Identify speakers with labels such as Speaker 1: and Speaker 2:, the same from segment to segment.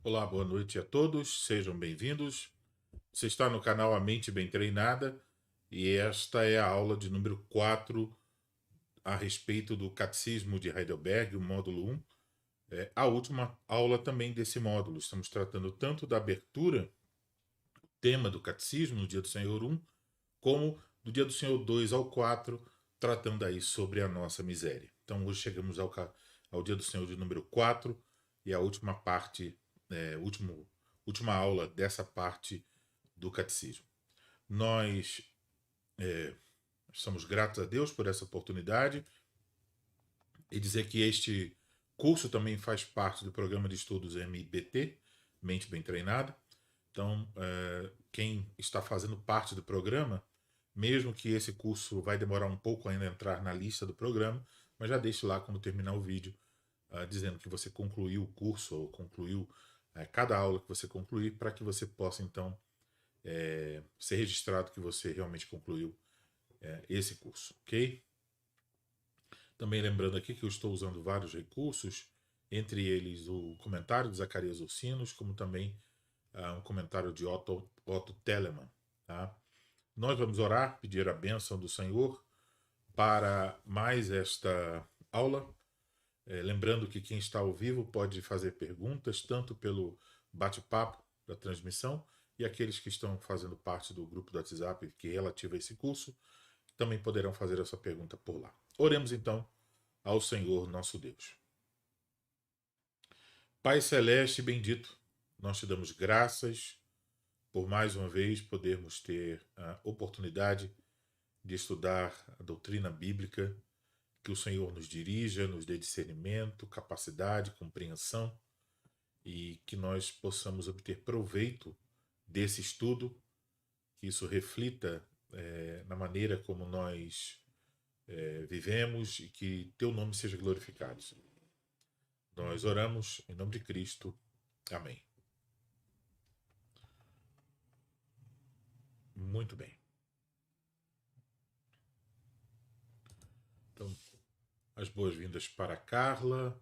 Speaker 1: Olá, boa noite a todos, sejam bem-vindos. Você está no canal A Mente Bem Treinada e esta é a aula de número 4 a respeito do Catecismo de Heidelberg, o módulo 1. A última aula também desse módulo. Estamos tratando tanto da abertura, tema do Catecismo, no Dia do Senhor 1, como do Dia do Senhor 2 ao 4, tratando aí sobre a nossa miséria. Então, hoje chegamos ao Dia do Senhor de número 4 e a última parte, última aula dessa parte do Catecismo. Nós somos gratos a Deus por essa oportunidade e dizer que este curso também faz parte do programa de estudos MBT, Mente Bem Treinada. Então, quem está fazendo parte do programa, mesmo que esse curso vai demorar um pouco ainda a entrar na lista do programa, mas já deixe lá quando terminar o vídeo, dizendo que você concluiu o curso ou concluiu cada aula que você concluir, para que você possa, então, ser registrado que você realmente concluiu esse curso, ok? Também lembrando aqui que eu estou usando vários recursos, entre eles o comentário de Zacarias Ursinos, como também um comentário de Otto Telemann. Tá? Nós vamos orar, pedir a bênção do Senhor para mais esta aula. Lembrando que quem está ao vivo pode fazer perguntas, tanto pelo bate-papo da transmissão, e aqueles que estão fazendo parte do grupo do WhatsApp que é relativo a esse curso, também poderão fazer essa pergunta por lá. Oremos então ao Senhor nosso Deus. Pai Celeste bendito, nós te damos graças por mais uma vez podermos ter a oportunidade de estudar a doutrina bíblica, que o Senhor nos dirija, nos dê discernimento, capacidade, compreensão e que nós possamos obter proveito desse estudo, que isso reflita na maneira como nós vivemos e que teu nome seja glorificado, Senhor. Nós oramos em nome de Cristo. Amém. Muito bem. Então, as boas-vindas para a Carla,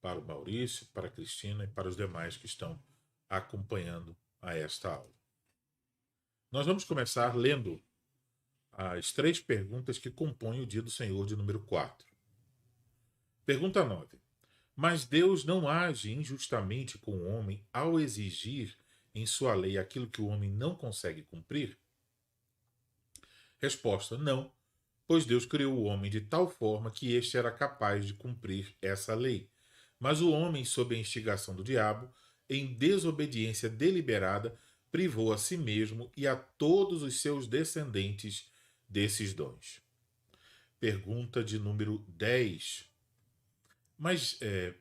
Speaker 1: para o Maurício, para a Cristina e para os demais que estão acompanhando a esta aula. Nós vamos começar lendo as 3 perguntas que compõem o Dia do Senhor de número 4. Pergunta 9. Mas Deus não age injustamente com o homem ao exigir em sua lei aquilo que o homem não consegue cumprir? Resposta: não, pois Deus criou o homem de tal forma que este era capaz de cumprir essa lei. Mas o homem, sob a instigação do diabo, em desobediência deliberada, privou a si mesmo e a todos os seus descendentes desses dons. Pergunta de número 10.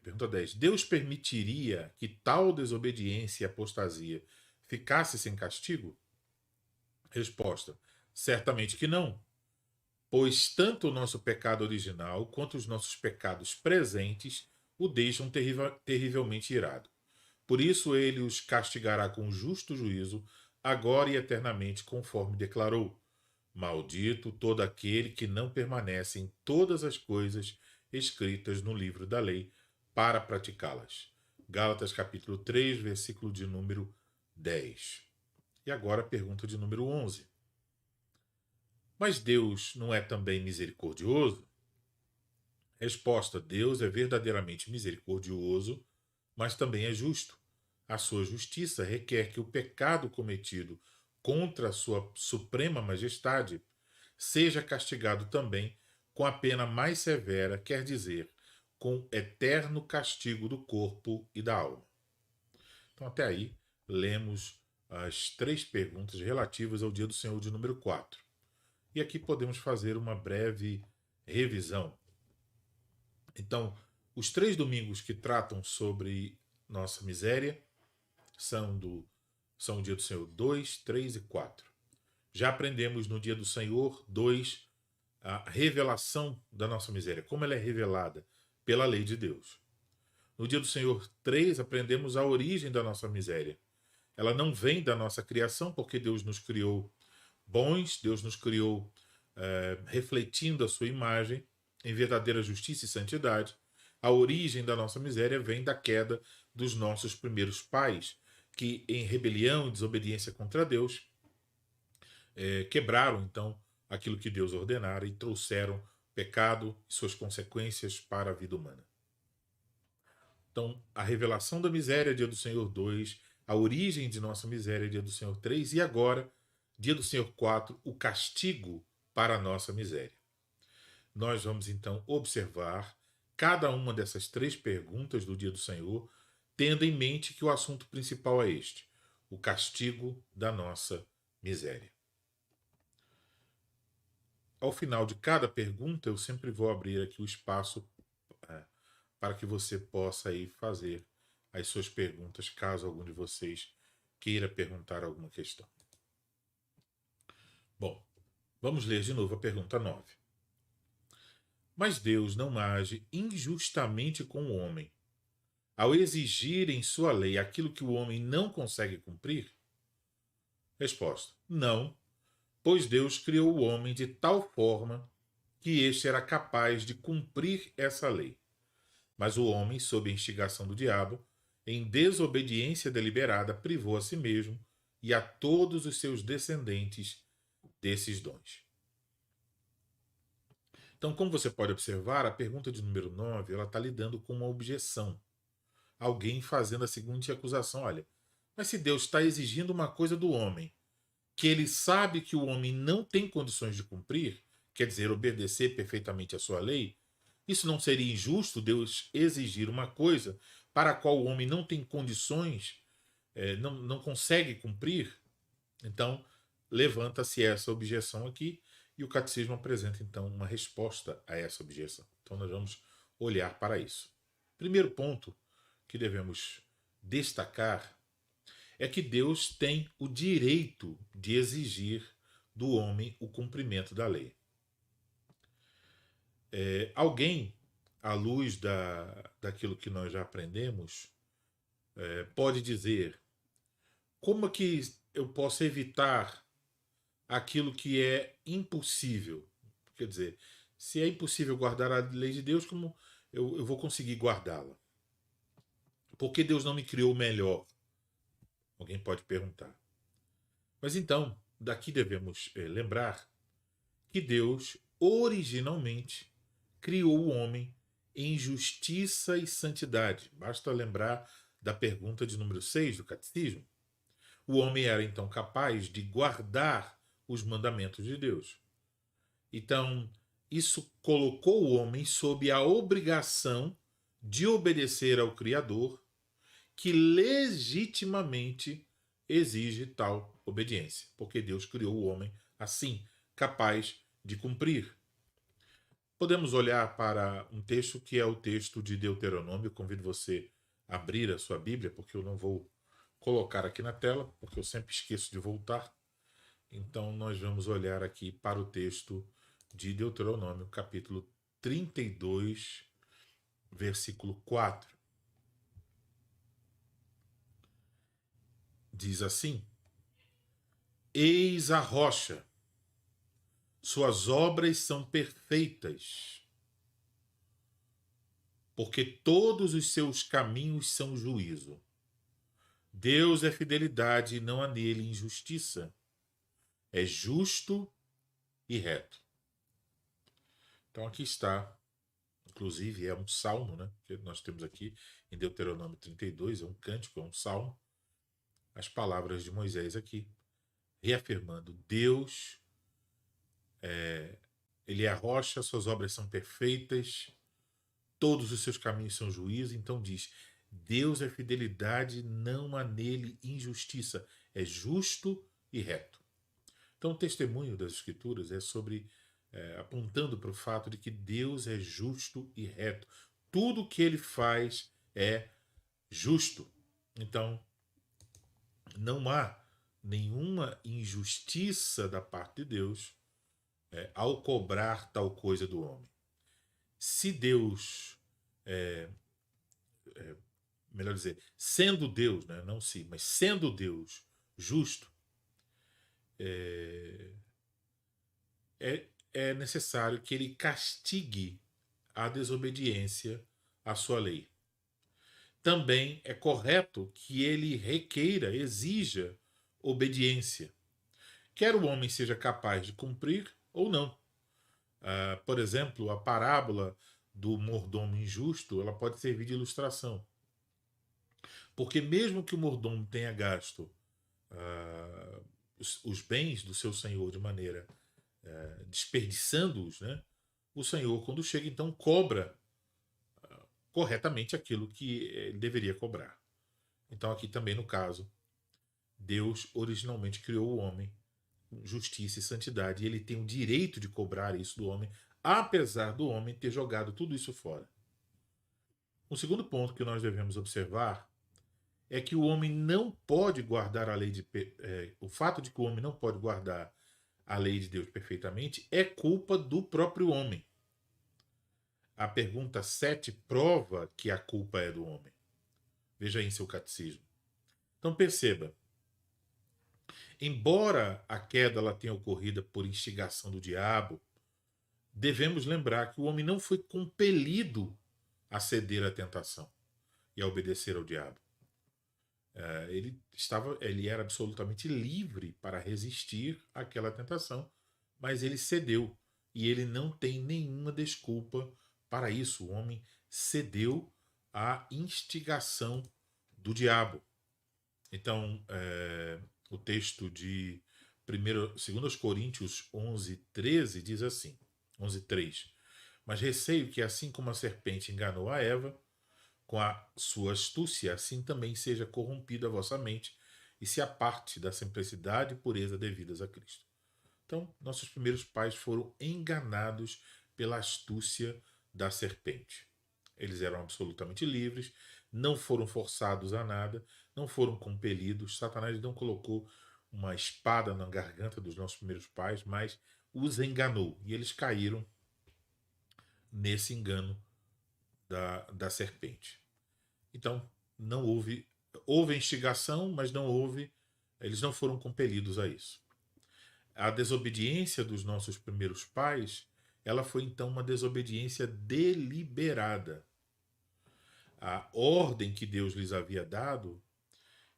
Speaker 1: Pergunta 10. Deus permitiria que tal desobediência e apostasia ficasse sem castigo? Resposta: certamente que não. Pois tanto o nosso pecado original quanto os nossos pecados presentes o deixam terrivelmente irado. Por isso ele os castigará com justo juízo, agora e eternamente, conforme declarou. Maldito todo aquele que não permanece em todas as coisas escritas no livro da lei para praticá-las. Gálatas capítulo 3, versículo de número 10. E agora a pergunta de número 11. Mas Deus não é também misericordioso? Resposta: Deus é verdadeiramente misericordioso, mas também é justo. A sua justiça requer que o pecado cometido contra a sua suprema majestade seja castigado também com a pena mais severa, quer dizer, com eterno castigo do corpo e da alma. Então, até aí, lemos as 3 perguntas relativas ao Dia do Senhor de número 4. E aqui podemos fazer uma breve revisão. Então, os 3 domingos que tratam sobre nossa miséria são o Dia do Senhor 2, 3 e 4. Já aprendemos no Dia do Senhor 2 a revelação da nossa miséria, como ela é revelada pela lei de Deus. No Dia do Senhor 3 aprendemos a origem da nossa miséria. Ela não vem da nossa criação, porque Deus nos criou bons, Deus nos criou refletindo a sua imagem em verdadeira justiça e santidade. A origem da nossa miséria vem da queda dos nossos primeiros pais, que em rebelião e desobediência contra Deus, quebraram então aquilo que Deus ordenara e trouxeram pecado e suas consequências para a vida humana. Então, a revelação da miséria, dia do Senhor 2, a origem de nossa miséria, dia do Senhor 3, e agora, dia do Senhor 4, o castigo para a nossa miséria. Nós vamos então observar cada uma dessas 3 perguntas do dia do Senhor, tendo em mente que o assunto principal é este: o castigo da nossa miséria. Ao final de cada pergunta, eu sempre vou abrir aqui o espaço para que você possa aí fazer as suas perguntas, caso algum de vocês queira perguntar alguma questão. Bom, vamos ler de novo a pergunta 9. Mas Deus não age injustamente com o homem, ao exigir em sua lei aquilo que o homem não consegue cumprir? Resposta: não, pois Deus criou o homem de tal forma que este era capaz de cumprir essa lei. Mas o homem, sob a instigação do diabo, em desobediência deliberada, privou a si mesmo e a todos os seus descendentes desses dons. Então, como você pode observar, a pergunta de número 9 ela está lidando com uma objeção. Alguém fazendo a seguinte acusação: olha, mas se Deus está exigindo uma coisa do homem, que ele sabe que o homem não tem condições de cumprir, quer dizer, obedecer perfeitamente a sua lei, isso não seria injusto Deus exigir uma coisa para a qual o homem não tem condições, não consegue cumprir? Então, levanta-se essa objeção aqui e o catecismo apresenta, então, uma resposta a essa objeção. Então, nós vamos olhar para isso. Primeiro ponto que devemos destacar é que Deus tem o direito de exigir do homem o cumprimento da lei. Alguém, à luz daquilo que nós já aprendemos, pode dizer: como é que eu posso evitar aquilo que é impossível? Quer dizer, se é impossível guardar a lei de Deus, como eu vou conseguir guardá-la? Por que Deus não me criou melhor? Alguém pode perguntar. Mas então, daqui devemos lembrar que Deus originalmente criou o homem em justiça e santidade. Basta lembrar da pergunta de número 6 do Catecismo. O homem era então capaz de guardar os mandamentos de Deus. Então, isso colocou o homem sob a obrigação de obedecer ao Criador, que legitimamente exige tal obediência, porque Deus criou o homem assim, capaz de cumprir. Podemos olhar para um texto que é o texto de Deuteronômio. Eu convido você a abrir a sua Bíblia, porque eu não vou colocar aqui na tela, porque eu sempre esqueço de voltar. Então, nós vamos olhar aqui para o texto de Deuteronômio, capítulo 32, versículo 4. Diz assim: Eis a rocha, suas obras são perfeitas, porque todos os seus caminhos são juízo. Deus é fidelidade e não há nele injustiça. É justo e reto. Então aqui está, inclusive é um salmo, né, que nós temos aqui em Deuteronômio 32, é um cântico, é um salmo, as palavras de Moisés aqui, reafirmando: Deus, ele é a rocha, suas obras são perfeitas, todos os seus caminhos são juízo. Então diz: Deus é fidelidade, não há nele injustiça, é justo e reto. Então o testemunho das Escrituras é sobre, apontando para o fato de que Deus é justo e reto. Tudo o que ele faz é justo. Então, não há nenhuma injustiça da parte de Deus ao cobrar tal coisa do homem. Se Deus, melhor dizer, sendo Deus, né, não se, mas sendo Deus justo, é necessário que ele castigue a desobediência à sua lei. também é correto que ele requeira, exija obediência, quer o homem seja capaz de cumprir ou não. Por exemplo, a parábola do mordomo injusto, ela pode servir de ilustração. Porque mesmo que o mordomo tenha gasto os bens do seu senhor de maneira desperdiçando-os, né? O senhor, quando chega, então cobra corretamente aquilo que ele deveria cobrar. Então, aqui também no caso, Deus originalmente criou o homem com justiça e santidade, e ele tem o direito de cobrar isso do homem, apesar do homem ter jogado tudo isso fora. O segundo ponto que nós devemos observar é que o homem não pode guardar a lei de. O fato de que o homem não pode guardar a lei de Deus perfeitamente é culpa do próprio homem. A pergunta 7 prova que a culpa é do homem. Veja aí em seu catecismo. Então perceba, embora a queda ela tenha ocorrido por instigação do diabo, devemos lembrar que o homem não foi compelido a ceder à tentação e a obedecer ao diabo. Ele era absolutamente livre para resistir àquela tentação, mas ele cedeu e ele não tem nenhuma desculpa para isso. O homem cedeu à instigação do diabo. Então, o texto de 2 Coríntios 11:13 diz assim, 11:3: Mas receio que, assim como a serpente enganou a Eva, com a sua astúcia, assim também seja corrompida a vossa mente e se aparte da simplicidade e pureza devidas a Cristo. Então, nossos primeiros pais foram enganados pela astúcia da serpente. Eles eram absolutamente livres, não foram forçados a nada, não foram compelidos. Satanás não colocou uma espada na garganta dos nossos primeiros pais, mas os enganou. E eles caíram nesse engano da serpente. Então, não houve a instigação, mas eles não foram compelidos a isso. A desobediência dos nossos primeiros pais, ela foi então uma desobediência deliberada. A ordem que Deus lhes havia dado,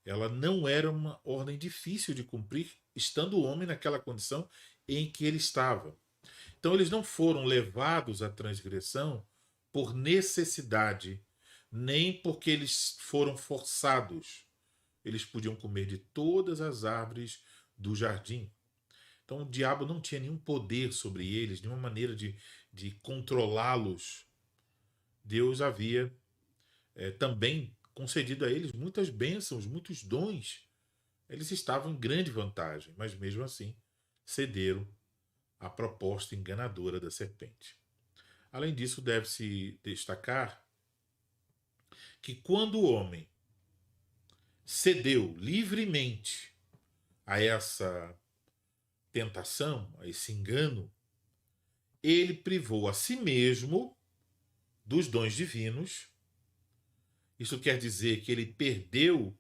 Speaker 1: ela não era uma ordem difícil de cumprir, estando o homem naquela condição em que ele estava. Então eles não foram levados à transgressão por necessidade, nem porque eles foram forçados. Eles podiam comer de todas as árvores do jardim. Então o diabo não tinha nenhum poder sobre eles, nenhuma maneira de controlá-los. Deus havia também concedido a eles muitas bênçãos, muitos dons. Eles estavam em grande vantagem, mas mesmo assim cederam à proposta enganadora da serpente. Além disso, deve-se destacar que quando o homem cedeu livremente a essa tentação, a esse engano, ele privou a si mesmo dos dons divinos. Isso quer dizer que ele perdeu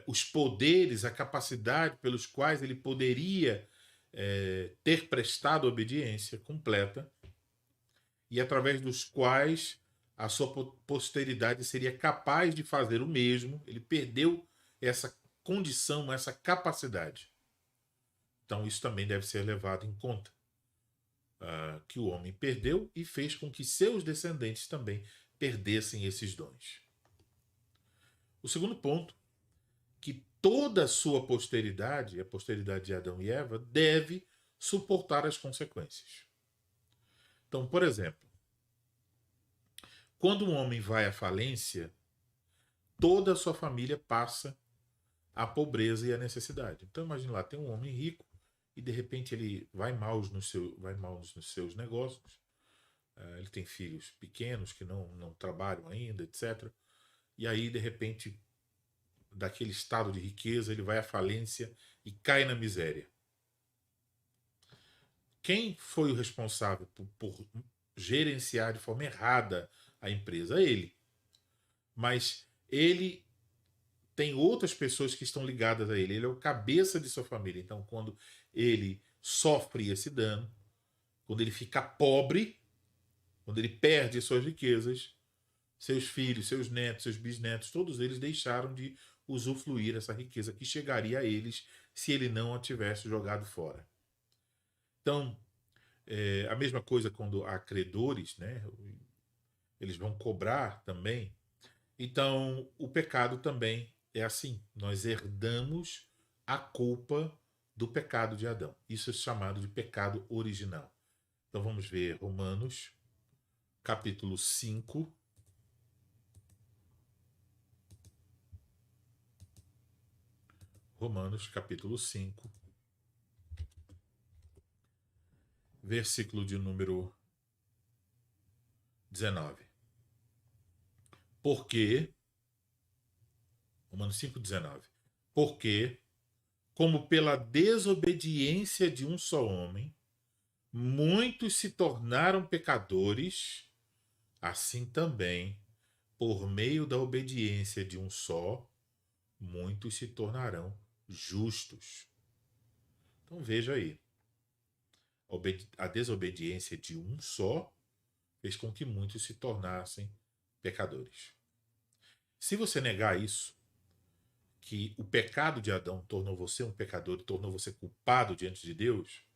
Speaker 1: os poderes, a capacidade pelos quais ele poderia ter prestado obediência completa e através dos quais a sua posteridade seria capaz de fazer o mesmo. Ele perdeu essa condição, essa capacidade. Então isso também deve ser levado em conta. Que o homem perdeu e fez com que seus descendentes também perdessem esses dons. O segundo ponto, que toda a sua posteridade, a posteridade de Adão e Eva, deve suportar as consequências. Então, por exemplo, quando um homem vai à falência, toda a sua família passa a pobreza e a necessidade. Então, imagine lá, tem um homem rico e de repente ele vai mal nos seus negócios, ele tem filhos pequenos que não trabalham ainda, etc. E aí, de repente, daquele estado de riqueza, ele vai à falência e cai na miséria. Quem foi o responsável por gerenciar de forma errada a empresa? Ele. Mas ele tem outras pessoas que estão ligadas a ele. Ele é o cabeça de sua família. Então, quando ele sofre esse dano, quando ele fica pobre, quando ele perde suas riquezas, seus filhos, seus netos, seus bisnetos, todos eles deixaram de usufruir essa riqueza que chegaria a eles se ele não a tivesse jogado fora. Então, a mesma coisa quando há credores, né? Eles vão cobrar também. Então, o pecado também é assim. Nós herdamos a culpa do pecado de Adão. Isso é chamado de pecado original. Então, vamos ver Romanos, capítulo 5. Romanos, capítulo 5, versículo de número 19. Porque, Romanos 5,19. Porque, como pela desobediência de um só homem, muitos se tornaram pecadores, assim também, por meio da obediência de um só, muitos se tornarão justos. Então veja aí. A desobediência de um só fez com que muitos se tornassem pecadores. Se você negar isso, que o pecado de Adão tornou você um pecador, tornou você culpado diante de Deus,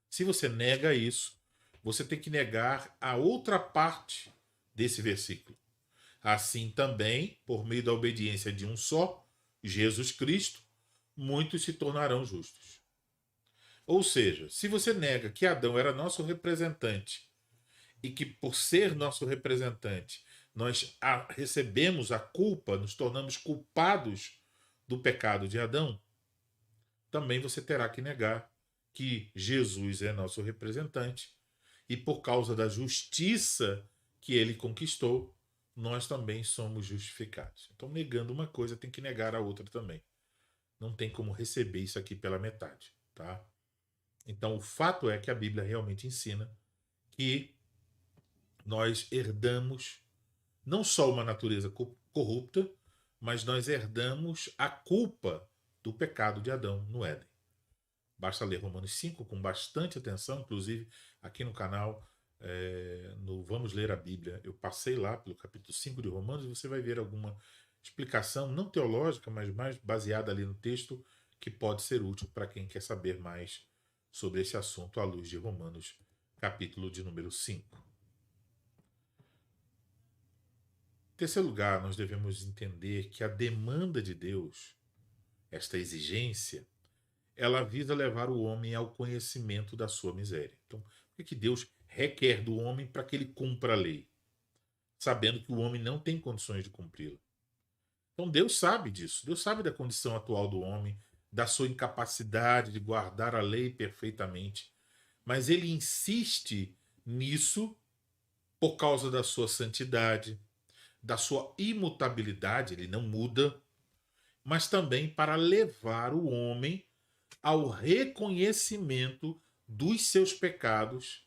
Speaker 1: se você nega isso, você tem que negar a outra parte desse versículo. Assim também, por meio da obediência de um só, Jesus Cristo, muitos se tornarão justos. Ou seja, se você nega que Adão era nosso representante e que por ser nosso representante nós recebemos a culpa, nos tornamos culpados do pecado de Adão, também você terá que negar que Jesus é nosso representante e por causa da justiça que ele conquistou, nós também somos justificados. Então, negando uma coisa, tem que negar a outra também. Não tem como receber isso aqui pela metade, tá? Então, o fato é que a Bíblia realmente ensina que nós herdamos não só uma natureza corrupta, mas nós herdamos a culpa do pecado de Adão no Éden. Basta ler Romanos 5 com bastante atenção, inclusive aqui no canal, no Vamos Ler a Bíblia, eu passei lá pelo capítulo 5 de Romanos e você vai ver alguma explicação, não teológica, mas mais baseada ali no texto, que pode ser útil para quem quer saber mais sobre esse assunto à luz de Romanos, capítulo de número 5. Em terceiro lugar, nós devemos entender que a demanda de Deus, esta exigência, ela visa levar o homem ao conhecimento da sua miséria. Então, o que Deus requer do homem para que ele cumpra a lei? Sabendo que o homem não tem condições de cumpri-la. Então, Deus sabe disso. Deus sabe da condição atual do homem, da sua incapacidade de guardar a lei perfeitamente. Mas ele insiste nisso por causa da sua santidade, da sua imutabilidade, ele não muda, mas também para levar o homem ao reconhecimento dos seus pecados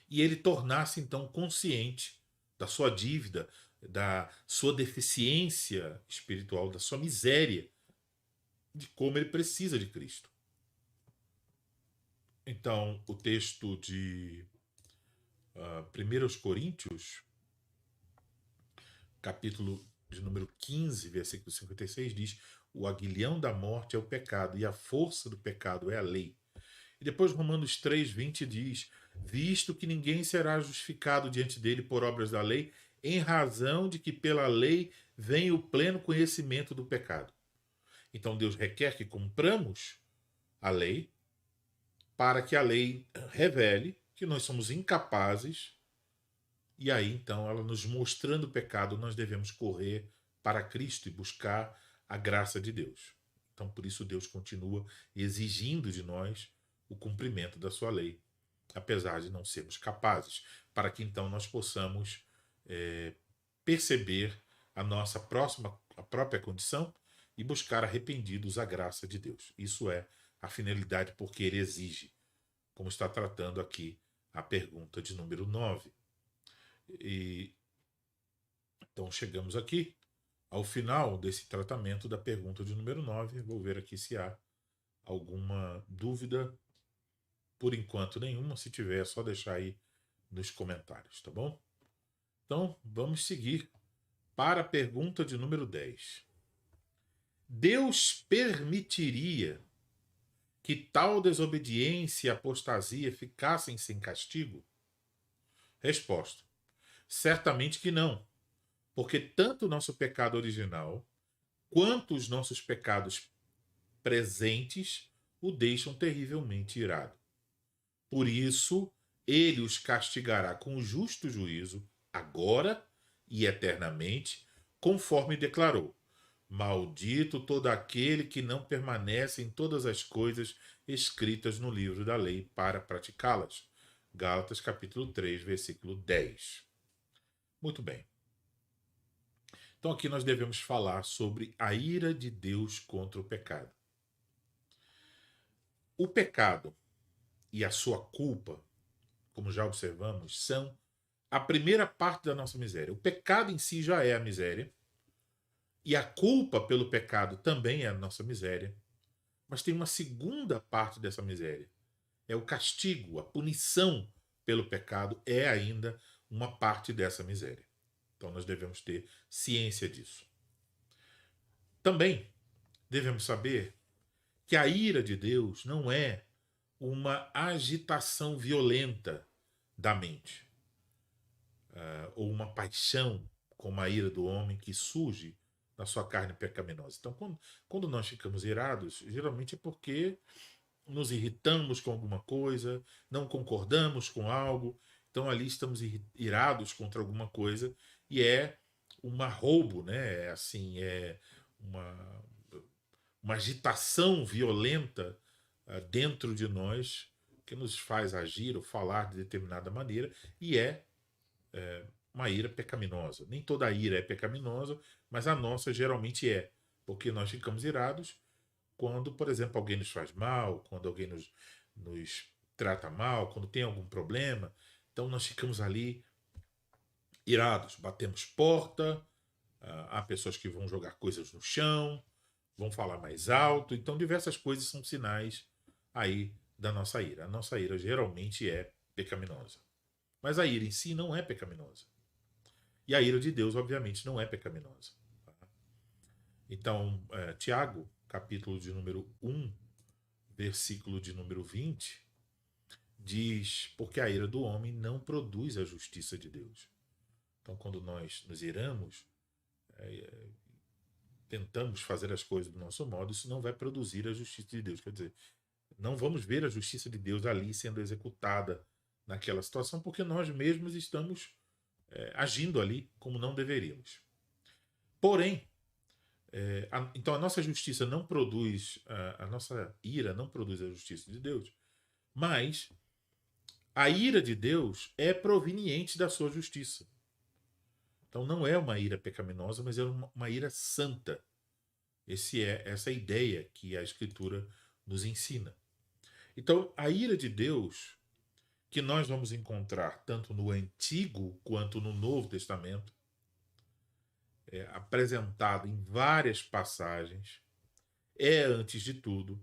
Speaker 1: e ele tornar-se então consciente da sua dívida, da sua deficiência espiritual, da sua miséria, de como ele precisa de Cristo. Então, o texto de 1 Coríntios, capítulo de número 15, versículo 56, diz: o aguilhão da morte é o pecado, e a força do pecado é a lei. E depois Romanos 3, 20 diz: visto que ninguém será justificado diante dele por obras da lei, em razão de que pela lei vem o pleno conhecimento do pecado. Então Deus requer que cumpramos a lei, para que a lei revele que nós somos incapazes, e aí então ela nos mostrando o pecado, nós devemos correr para Cristo e buscar a graça de Deus. Então por isso Deus continua exigindo de nós o cumprimento da sua lei, apesar de não sermos capazes, para que então nós possamos perceber a própria condição e buscar arrependidos a graça de Deus. Isso é a finalidade porque ele exige, como está tratando aqui a pergunta de número 9. E então chegamos aqui ao final desse tratamento da pergunta de número 9. Vou ver aqui se há alguma dúvida. Por enquanto nenhuma. Se tiver, é só deixar aí nos comentários, tá bom? Então, vamos seguir para a pergunta de número 10. Deus permitiria que tal desobediência e apostasia ficassem sem castigo? Resposta: certamente que não, porque tanto o nosso pecado original quanto os nossos pecados presentes o deixam terrivelmente irado. Por isso, ele os castigará com justo juízo, agora e eternamente, conforme declarou: maldito todo aquele que não permanece em todas as coisas escritas no livro da lei para praticá-las. Gálatas capítulo 3, versículo 10. Muito bem. Então aqui nós devemos falar sobre a ira de Deus contra o pecado. O pecado e a sua culpa, como já observamos, são a primeira parte da nossa miséria. O pecado em si já é a miséria, e a culpa pelo pecado também é a nossa miséria. Mas tem uma segunda parte dessa miséria. É o castigo, a punição pelo pecado é ainda uma parte dessa miséria. Então nós devemos ter ciência disso. Também devemos saber que a ira de Deus não é uma agitação violenta da mente, ou uma paixão como a ira do homem que surge na sua carne pecaminosa. Então, quando nós ficamos irados, geralmente é porque nos irritamos com alguma coisa, não concordamos com algo, então ali estamos irados contra alguma coisa e é um roubo, né? É assim, é uma, uma agitação violenta dentro de nós que nos faz agir ou falar de determinada maneira e é uma ira pecaminosa. Nem toda ira é pecaminosa, mas a nossa geralmente é, porque nós ficamos irados quando, por exemplo, alguém nos faz mal, quando alguém nos trata mal, quando tem algum problema. Então nós ficamos ali irados, batemos porta, há pessoas que vão jogar coisas no chão, vão falar mais alto. Então diversas coisas são sinais aí da nossa ira. A nossa ira geralmente é pecaminosa. Mas a ira em si não é pecaminosa. E a ira de Deus, obviamente, não é pecaminosa. Então, Tiago, capítulo de número 1, versículo de número 20, diz: porque a ira do homem não produz a justiça de Deus. Então, quando nós nos iramos, tentamos fazer as coisas do nosso modo, isso não vai produzir a justiça de Deus. Quer dizer, não vamos ver a justiça de Deus ali sendo executada naquela situação, porque nós mesmos estamos agindo ali como não deveríamos. Porém, então a nossa justiça não produz, a nossa ira não produz a justiça de Deus, mas a ira de Deus é proveniente da sua justiça. Então não é uma ira pecaminosa, mas é uma ira santa. Essa é a ideia que a Escritura nos ensina. Então a ira de Deus, que nós vamos encontrar tanto no Antigo quanto no Novo Testamento, apresentado em várias passagens, é, antes de tudo,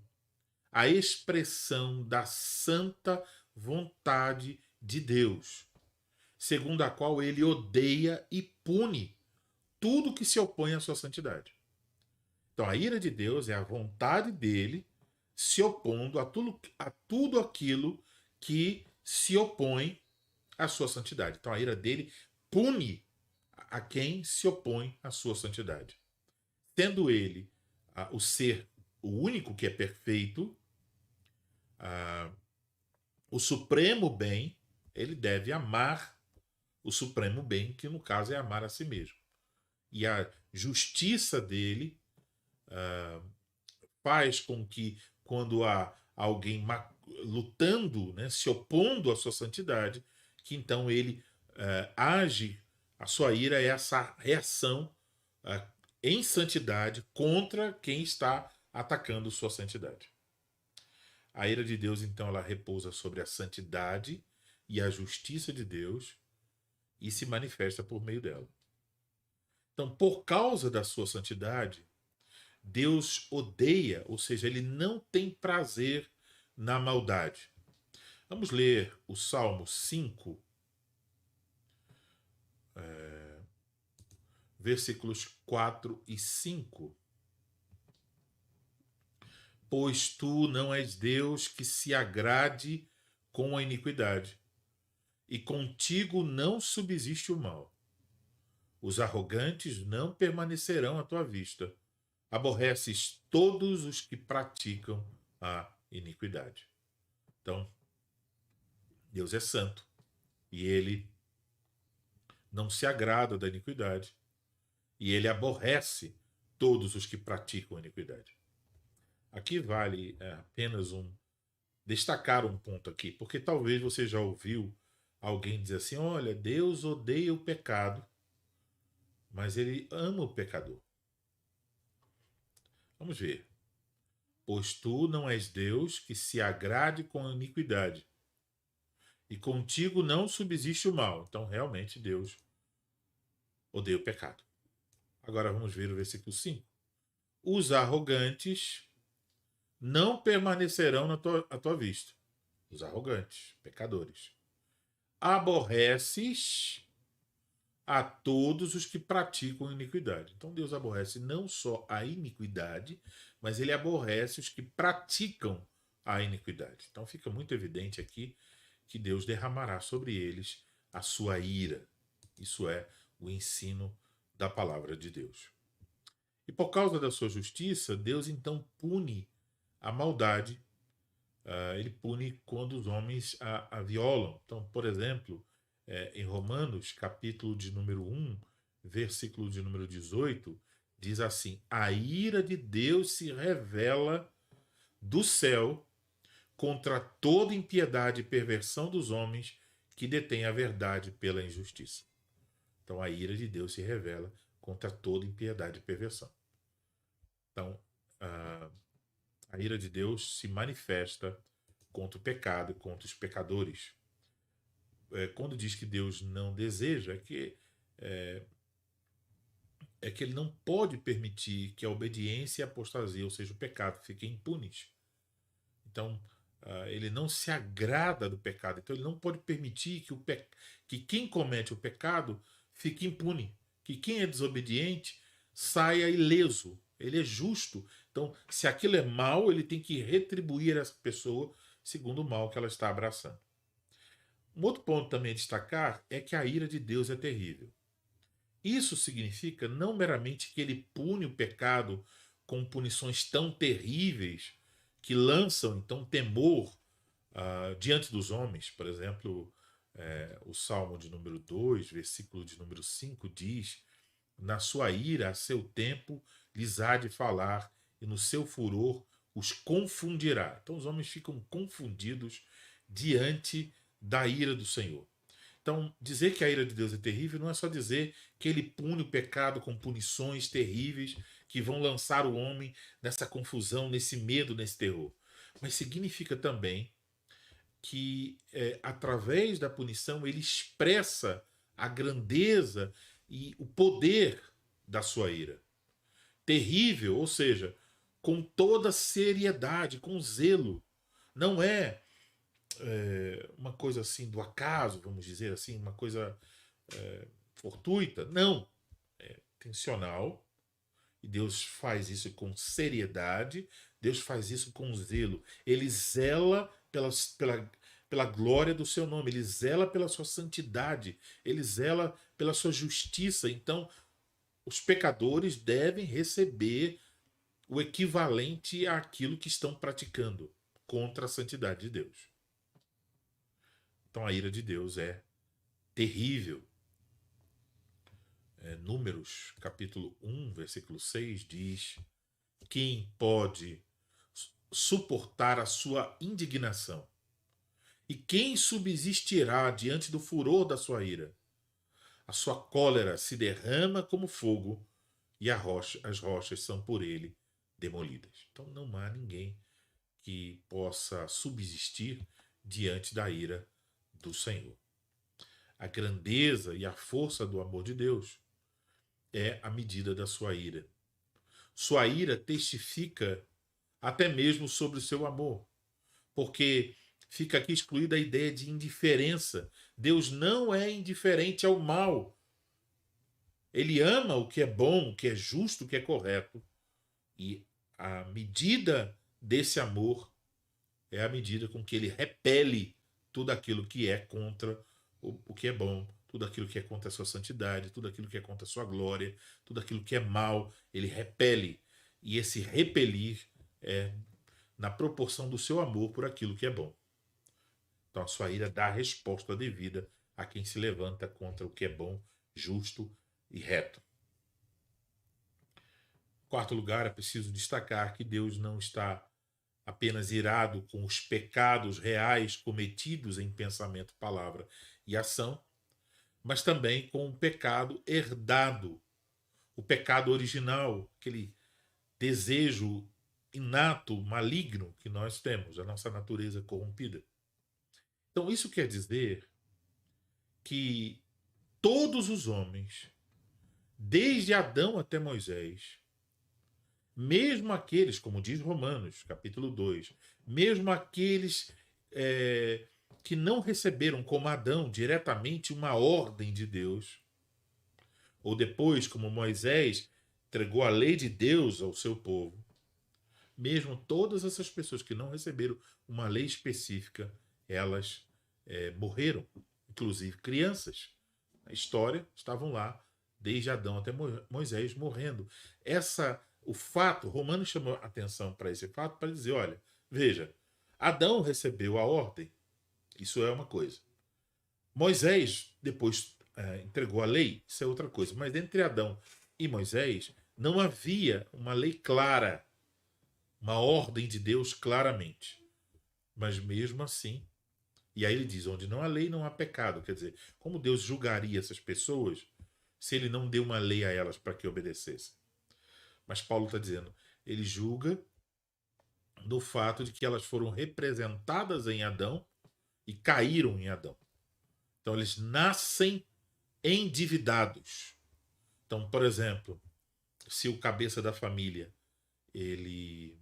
Speaker 1: a expressão da santa vontade de Deus, segundo a qual ele odeia e pune tudo que se opõe à sua santidade. Então, a ira de Deus é a vontade dele se opondo a tudo aquilo que se opõe à sua santidade. Então, a ira dele pune a quem se opõe à sua santidade. Tendo ele o ser o único que é perfeito, o supremo bem, ele deve amar o supremo bem, que no caso é amar a si mesmo. E a justiça dele faz com que, quando há alguém lutando, né, se opondo à sua santidade, que então ele age, a sua ira é essa reação em santidade contra quem está atacando sua santidade. A ira de Deus, então, ela repousa sobre a santidade e a justiça de Deus e se manifesta por meio dela. Então, por causa da sua santidade, Deus odeia, ou seja, ele não tem prazer na maldade. Vamos ler o Salmo 5, versículos 4 e 5. Pois tu não és Deus que se agrade com a iniquidade, e contigo não subsiste o mal. Os arrogantes não permanecerão à tua vista. Aborreces todos os que praticam a iniquidade. Então, Deus é santo e ele não se agrada da iniquidade e ele aborrece todos os que praticam a iniquidade. Aqui vale apenas destacar um ponto aqui, porque talvez você já ouviu alguém dizer assim: olha, Deus odeia o pecado, mas ele ama o pecador. Vamos ver. Pois tu não és Deus que se agrade com a iniquidade, e contigo não subsiste o mal. Então, realmente, Deus odeia o pecado. Agora vamos ver o versículo 5. Os arrogantes não permanecerão à tua vista. Os arrogantes, pecadores. Aborreces a todos os que praticam iniquidade. Então Deus aborrece não só a iniquidade, mas ele aborrece os que praticam a iniquidade. Então fica muito evidente aqui que Deus derramará sobre eles a sua ira. Isso é o ensino da palavra de Deus. E por causa da sua justiça, Deus então pune a maldade. Ele pune quando os homens a violam. Então, por exemplo, em Romanos, capítulo de número 1, versículo de número 18, diz assim: a ira de Deus se revela do céu contra toda impiedade e perversão dos homens que detêm a verdade pela injustiça. Então, a ira de Deus se revela contra toda impiedade e perversão. Então, a ira de Deus se manifesta contra o pecado, contra os pecadores. Quando diz que Deus não deseja, é que ele não pode permitir que a obediência e a apostasia, ou seja, o pecado, fiquem impunes. Então, ele não se agrada do pecado. Então, ele não pode permitir que quem comete o pecado fique impune. Que quem é desobediente saia ileso. Ele é justo. Então, se aquilo é mal, ele tem que retribuir essa pessoa segundo o mal que ela está abraçando. Um outro ponto também a destacar é que a ira de Deus é terrível. Isso significa não meramente que ele pune o pecado com punições tão terríveis que lançam então temor diante dos homens. Por exemplo, o Salmo de número 2, versículo de número 5 diz: na sua ira, a seu tempo, lhes há de falar, e no seu furor os confundirá. Então os homens ficam confundidos diante da ira do Senhor. Então, dizer que a ira de Deus é terrível não é só dizer que ele pune o pecado com punições terríveis que vão lançar o homem nessa confusão, nesse medo, nesse terror. Mas significa também que, através da punição, ele expressa a grandeza e o poder da sua ira. Terrível, ou seja, com toda seriedade, com zelo. Não é uma coisa assim do acaso, vamos dizer assim, uma coisa fortuita. Não. É intencional. E Deus faz isso com seriedade. Deus faz isso com zelo. Ele zela pela glória do seu nome. Ele zela pela sua santidade. Ele zela pela sua justiça. Então, os pecadores devem receber o equivalente àquilo que estão praticando contra a santidade de Deus. Então a ira de Deus é terrível. Números, capítulo 1, versículo 6 diz: quem pode suportar a sua indignação? E quem subsistirá diante do furor da sua ira? A sua cólera se derrama como fogo e as rochas são por ele demolidas. Então não há ninguém que possa subsistir diante da ira do Senhor. A grandeza e a força do amor de Deus é a medida da sua ira. Sua ira testifica até mesmo sobre o seu amor, porque fica aqui excluída a ideia de indiferença. Deus não é indiferente ao mal. Ele ama o que é bom, o que é justo, o que é correto. E a medida desse amor é a medida com que ele repele tudo aquilo que é contra o que é bom, tudo aquilo que é contra a sua santidade, tudo aquilo que é contra a sua glória, tudo aquilo que é mal, ele repele. E esse repelir é na proporção do seu amor por aquilo que é bom. Então a sua ira dá a resposta devida a quem se levanta contra o que é bom, justo e reto. Em quarto lugar, é preciso destacar que Deus não está apenas irado com os pecados reais cometidos em pensamento, palavra e ação, mas também com o pecado herdado, o pecado original, aquele desejo inato, maligno que nós temos, a nossa natureza corrompida. Então, isso quer dizer que todos os homens, desde Adão até Moisés, mesmo aqueles, como diz Romanos, capítulo 2, mesmo aqueles que não receberam, como Adão, diretamente uma ordem de Deus, ou depois, como Moisés, entregou a lei de Deus ao seu povo, mesmo todas essas pessoas que não receberam uma lei específica, elas morreram, inclusive crianças. Na história, estavam lá, desde Adão até Moisés, morrendo. O fato, Romanos chamou atenção para esse fato para dizer, olha, veja, Adão recebeu a ordem, isso é uma coisa. Moisés depois entregou a lei, isso é outra coisa. Mas entre Adão e Moisés não havia uma lei clara, uma ordem de Deus claramente. Mas mesmo assim, e aí ele diz, onde não há lei, não há pecado. Quer dizer, como Deus julgaria essas pessoas se ele não deu uma lei a elas para que obedecessem? Mas Paulo está dizendo, ele julga do fato de que elas foram representadas em Adão e caíram em Adão. Então eles nascem endividados. Então, por exemplo, se o cabeça da família ele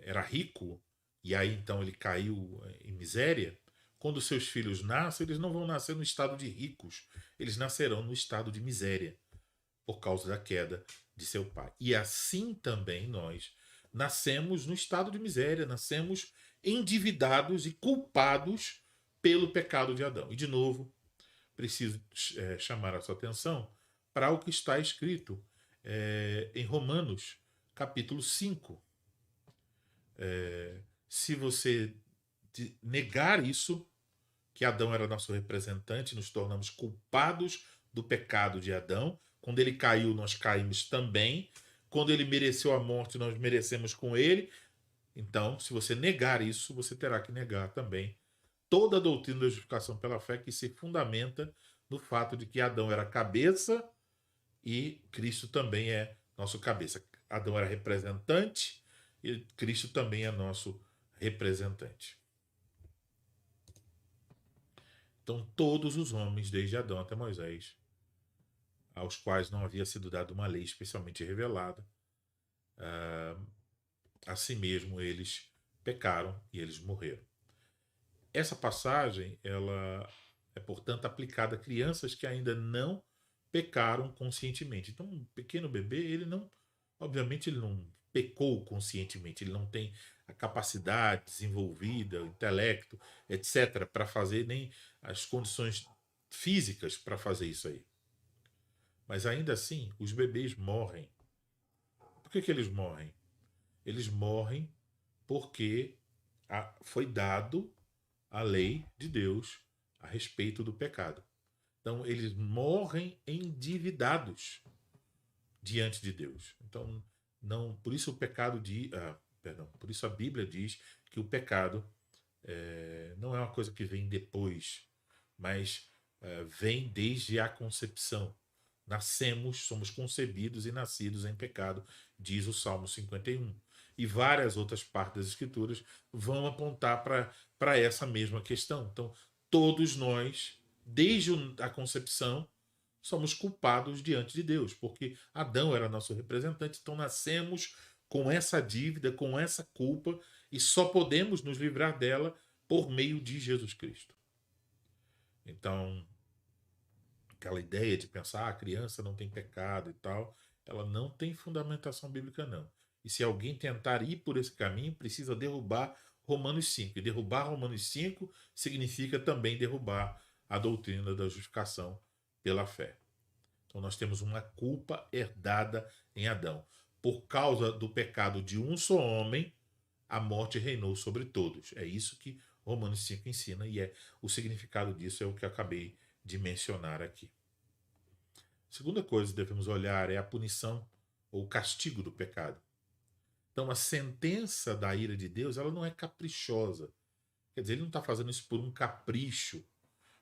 Speaker 1: era rico e aí então ele caiu em miséria, quando seus filhos nascem, eles não vão nascer no estado de ricos, eles nascerão no estado de miséria por causa da queda de seu pai. E assim também nós nascemos no estado de miséria, nascemos endividados e culpados pelo pecado de Adão. E de novo, preciso chamar a sua atenção para o que está escrito em Romanos, capítulo 5. Se você negar isso, que Adão era nosso representante, nos tornamos culpados do pecado de Adão. Quando ele caiu, nós caímos também. Quando ele mereceu a morte, nós merecemos com ele. Então, se você negar isso, você terá que negar também toda a doutrina da justificação pela fé que se fundamenta no fato de que Adão era cabeça e Cristo também é nosso cabeça. Adão era representante e Cristo também é nosso representante. Então, todos os homens, desde Adão até Moisés, aos quais não havia sido dada uma lei especialmente revelada, assim mesmo eles pecaram e eles morreram. Essa passagem ela é, portanto, aplicada a crianças que ainda não pecaram conscientemente. Então, um pequeno bebê, ele não, obviamente, ele não pecou conscientemente, ele não tem a capacidade desenvolvida, o intelecto, etc., para fazer nem as condições físicas para fazer isso aí. Mas ainda assim, os bebês morrem. Por que eles morrem? Eles morrem porque foi dado a lei de Deus a respeito do pecado. Então, eles morrem endividados diante de Deus. Então, não, por isso o pecado por isso a Bíblia diz que o pecado não é uma coisa que vem depois, mas vem desde a concepção. Nascemos, somos concebidos e nascidos em pecado, diz o Salmo 51. E várias outras partes das Escrituras vão apontar para essa mesma questão. Então, todos nós, desde a concepção, somos culpados diante de Deus, porque Adão era nosso representante, então nascemos com essa dívida, com essa culpa, e só podemos nos livrar dela por meio de Jesus Cristo. Então, Aquela ideia de pensar, a criança não tem pecado e tal, ela não tem fundamentação bíblica, não. E se alguém tentar ir por esse caminho, precisa derrubar Romanos 5. E derrubar Romanos 5 significa também derrubar a doutrina da justificação pela fé. Então nós temos uma culpa herdada em Adão. Por causa do pecado de um só homem, a morte reinou sobre todos. É isso que Romanos 5 ensina e o significado disso é o que eu acabei de mencionar aqui. A segunda coisa que devemos olhar é a punição ou o castigo do pecado. Então a sentença da ira de Deus ela não é caprichosa. Quer dizer, ele não está fazendo isso por um capricho.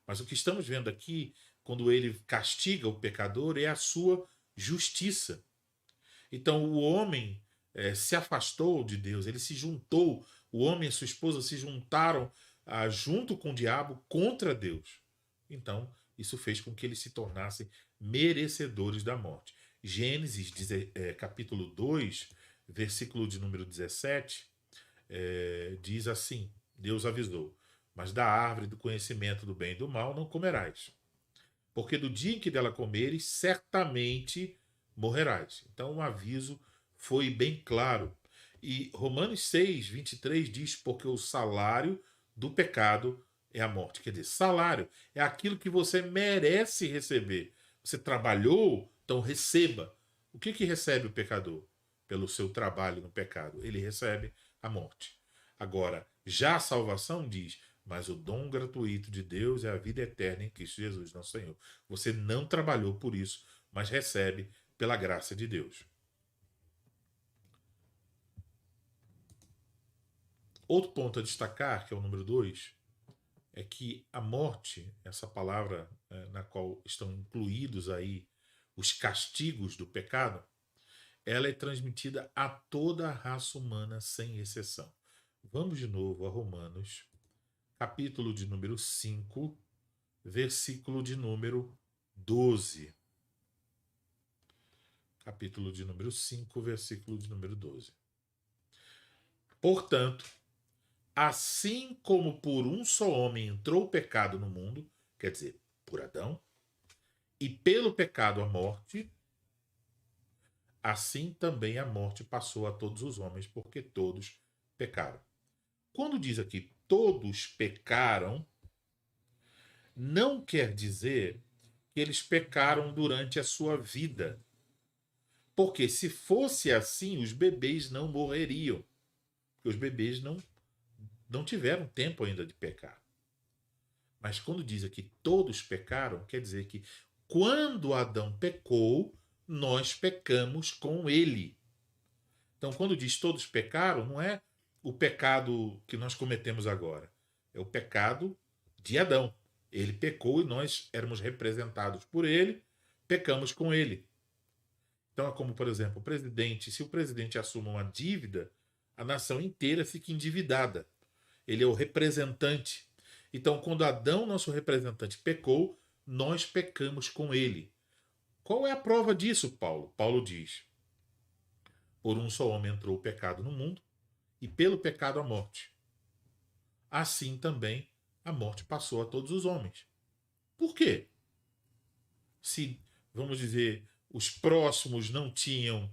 Speaker 1: Mas o que estamos vendo aqui, quando ele castiga o pecador, é a sua justiça. Então o homem se afastou de Deus, ele se juntou, o homem e sua esposa se juntaram junto com o diabo contra Deus. Então isso fez com que eles se tornassem merecedores da morte. Gênesis capítulo 2, versículo de número 17, diz assim: Deus avisou, mas da árvore do conhecimento do bem e do mal não comerás, porque do dia em que dela comeres, certamente morrerás. Então o aviso foi bem claro. E Romanos 6, 23 diz, porque o salário do pecado é a morte. Quer dizer, salário é aquilo que você merece receber. Você trabalhou, então receba. O que recebe o pecador pelo seu trabalho no pecado? Ele recebe a morte. Agora, já a salvação diz, mas o dom gratuito de Deus é a vida eterna em Cristo Jesus, nosso Senhor. Você não trabalhou por isso, mas recebe pela graça de Deus. Outro ponto a destacar, que é o número 2, é que a morte, essa palavra na qual estão incluídos aí os castigos do pecado, ela é transmitida a toda a raça humana sem exceção. Vamos de novo a Romanos, capítulo de número 5, versículo de número 12. Capítulo de número 5, versículo de número 12. Portanto, assim como por um só homem entrou o pecado no mundo, quer dizer, por Adão, e pelo pecado a morte, assim também a morte passou a todos os homens, porque todos pecaram. Quando diz aqui todos pecaram, não quer dizer que eles pecaram durante a sua vida. Porque se fosse assim, os bebês não morreriam. Porque os bebês não tiveram tempo ainda de pecar. Mas quando diz aqui todos pecaram, quer dizer que quando Adão pecou, nós pecamos com ele. Então, quando diz todos pecaram, não é o pecado que nós cometemos agora. É o pecado de Adão. Ele pecou e nós éramos representados por ele, pecamos com ele. Então é como, por exemplo, o presidente, se o presidente assume uma dívida, a nação inteira fica endividada. Ele é o representante. Então, quando Adão, nosso representante, pecou, nós pecamos com ele. Qual é a prova disso, Paulo? Paulo diz: por um só homem entrou o pecado no mundo, e pelo pecado a morte. Assim também a morte passou a todos os homens. Por quê? Se, vamos dizer, os próximos não tinham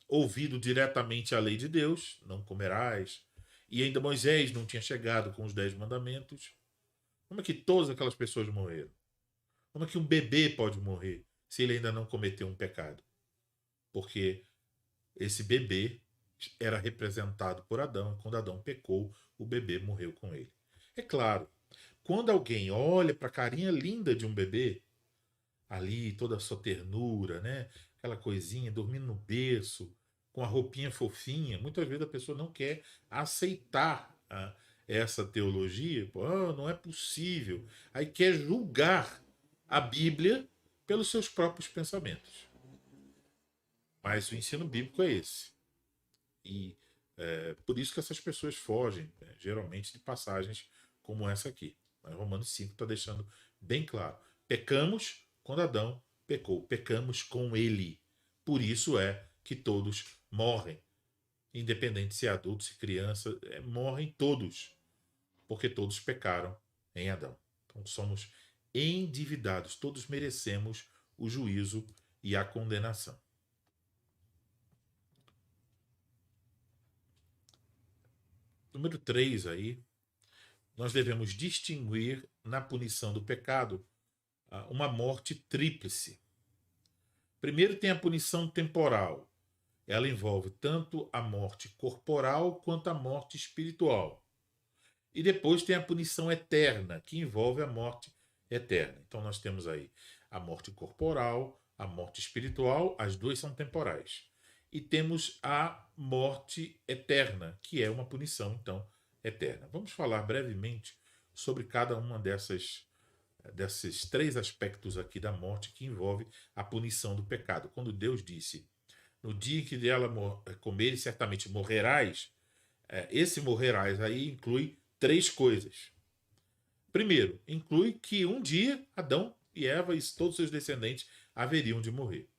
Speaker 1: ouvido diretamente a lei de Deus, não comerás, e ainda Moisés não tinha chegado com os 10 mandamentos, como é que todas aquelas pessoas morreram? Como é que um bebê pode morrer se ele ainda não cometeu um pecado? Porque esse bebê era representado por Adão, e quando Adão pecou, o bebê morreu com ele. É claro, quando alguém olha para a carinha linda de um bebê, ali toda a sua ternura, né? Aquela coisinha, dormindo no berço, com a roupinha fofinha, muitas vezes a pessoa não quer aceitar essa teologia, pô, não é possível. Aí quer julgar a Bíblia pelos seus próprios pensamentos. Mas o ensino bíblico é esse. E por isso que essas pessoas fogem, né, geralmente, de passagens como essa aqui. Mas Romanos 5 está deixando bem claro. Pecamos quando Adão pecou. Pecamos com ele. Por isso é que todos morrem. Independente se é adulto, se criança, morrem todos. Porque todos pecaram em Adão. Então somos endividados. Todos merecemos o juízo e a condenação. Número 3 aí, nós devemos distinguir na punição do pecado uma morte tríplice. Primeiro tem a punição temporal. Ela envolve tanto a morte corporal quanto a morte espiritual. E depois tem a punição eterna, que envolve a morte eterna. Então nós temos aí a morte corporal, a morte espiritual, as duas são temporais. E temos a morte eterna, que é uma punição, então, eterna. Vamos falar brevemente sobre cada uma desses 3 aspectos aqui da morte que envolve a punição do pecado. Quando Deus disse, no dia em que dela comeres, certamente morrerás, esse morrerás aí inclui 3 coisas. Primeiro, inclui que um dia Adão e Eva e todos os seus descendentes haveriam de morrer.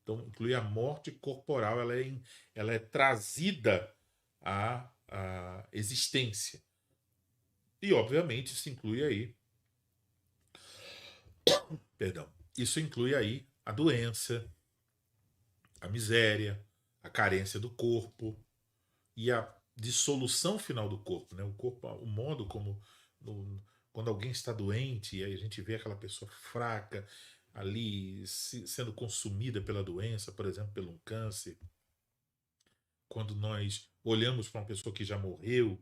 Speaker 1: Então, inclui a morte corporal, ela é trazida à existência. E, obviamente, isso inclui aí, isso inclui aí a doença, a miséria, a carência do corpo e a dissolução final do corpo, né? O corpo, o modo como quando alguém está doente e aí a gente vê aquela pessoa fraca ali sendo consumida pela doença, por exemplo, pelo câncer. Quando nós olhamos para uma pessoa que já morreu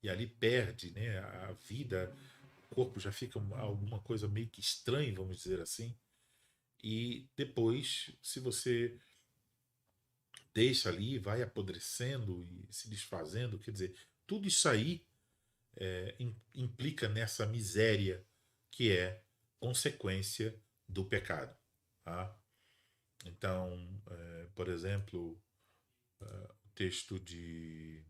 Speaker 1: e ali perde, né, a vida, o corpo já fica alguma coisa meio que estranha, vamos dizer assim. E depois, se você deixa ali, vai apodrecendo e se desfazendo, quer dizer, tudo isso aí implica nessa miséria que é consequência do pecado. Tá? Então, por exemplo, o texto de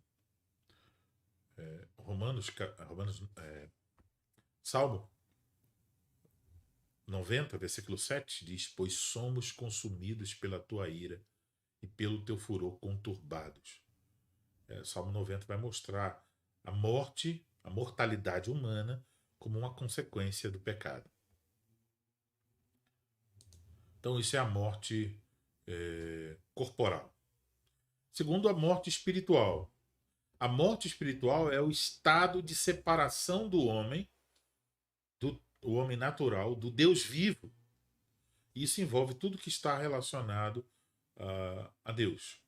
Speaker 1: Salmo 90, versículo 7, diz: Pois somos consumidos pela tua ira e pelo teu furor conturbados. Salmo 90 vai mostrar a morte, a mortalidade humana, como uma consequência do pecado. Então, isso é a morte corporal. Segundo, a morte espiritual. A morte espiritual é o estado de separação do homem, o homem natural, do Deus vivo. Isso envolve tudo que está relacionado a Deus.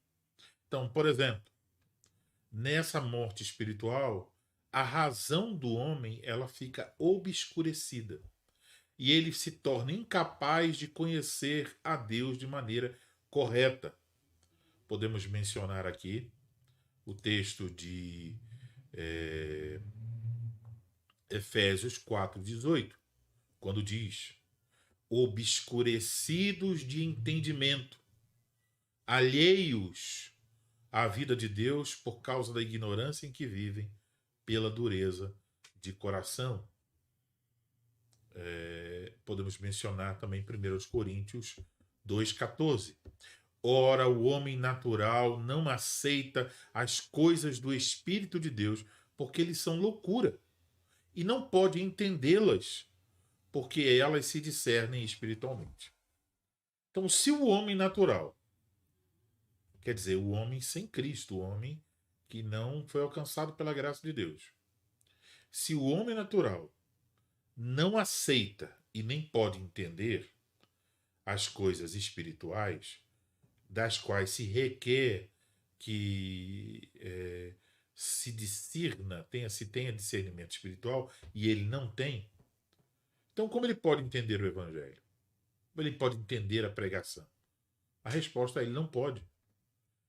Speaker 1: Então, por exemplo, nessa morte espiritual, a razão do homem ela fica obscurecida e ele se torna incapaz de conhecer a Deus de maneira correta. Podemos mencionar aqui o texto de Efésios 4,18, quando diz: obscurecidos de entendimento, alheios à vida de Deus por causa da ignorância em que vivem, pela dureza de coração. Podemos mencionar também 1 Coríntios 2,14. Ora, o homem natural não aceita as coisas do Espírito de Deus, porque eles são loucura, e não pode entendê-las, porque elas se discernem espiritualmente. Então, se o homem natural, quer dizer, o homem sem Cristo, o homem que não foi alcançado pela graça de Deus, se o homem natural não aceita e nem pode entender as coisas espirituais, das quais se requer que se discirna, se tenha discernimento espiritual, e ele não tem, então como ele pode entender o Evangelho? Como ele pode entender a pregação? A resposta é: ele não pode.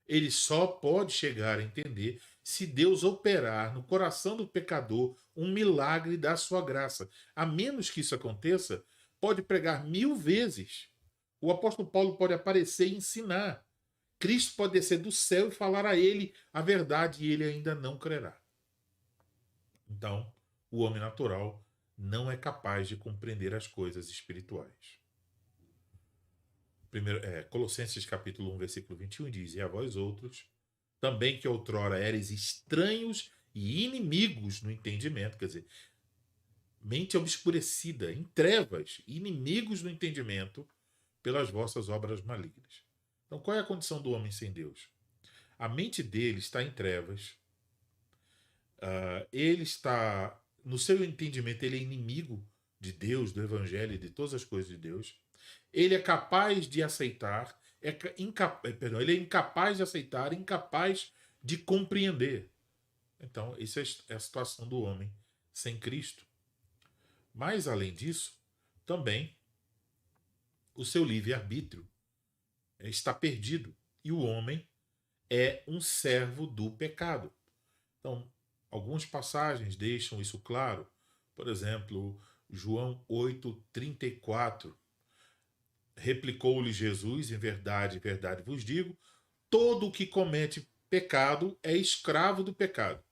Speaker 1: Ele só pode chegar a entender se Deus operar no coração do pecador um milagre da sua graça. A menos que isso aconteça, pode pregar 1000 vezes. O apóstolo Paulo pode aparecer e ensinar. Cristo pode descer do céu e falar a ele a verdade e ele ainda não crerá. Então, o homem natural não é capaz de compreender as coisas espirituais. Colossenses capítulo 1, versículo 21 diz: E a vós outros, também que outrora eres estranhos e inimigos no entendimento, quer dizer, mente obscurecida, em trevas, inimigos do entendimento pelas vossas obras malignas. Então, qual é a condição do homem sem Deus? A mente dele está em trevas, ele está, no seu entendimento, ele é inimigo de Deus, do Evangelho e de todas as coisas de Deus. Ele é capaz de aceitar, ele é incapaz de aceitar, incapaz de compreender. Então, essa é a situação do homem sem Cristo. Mas, além disso, também o seu livre-arbítrio está perdido. E o homem é um servo do pecado. Então, algumas passagens deixam isso claro. Por exemplo, João 8:34. Replicou-lhe Jesus: em verdade vos digo, todo o que comete pecado é escravo do pecado.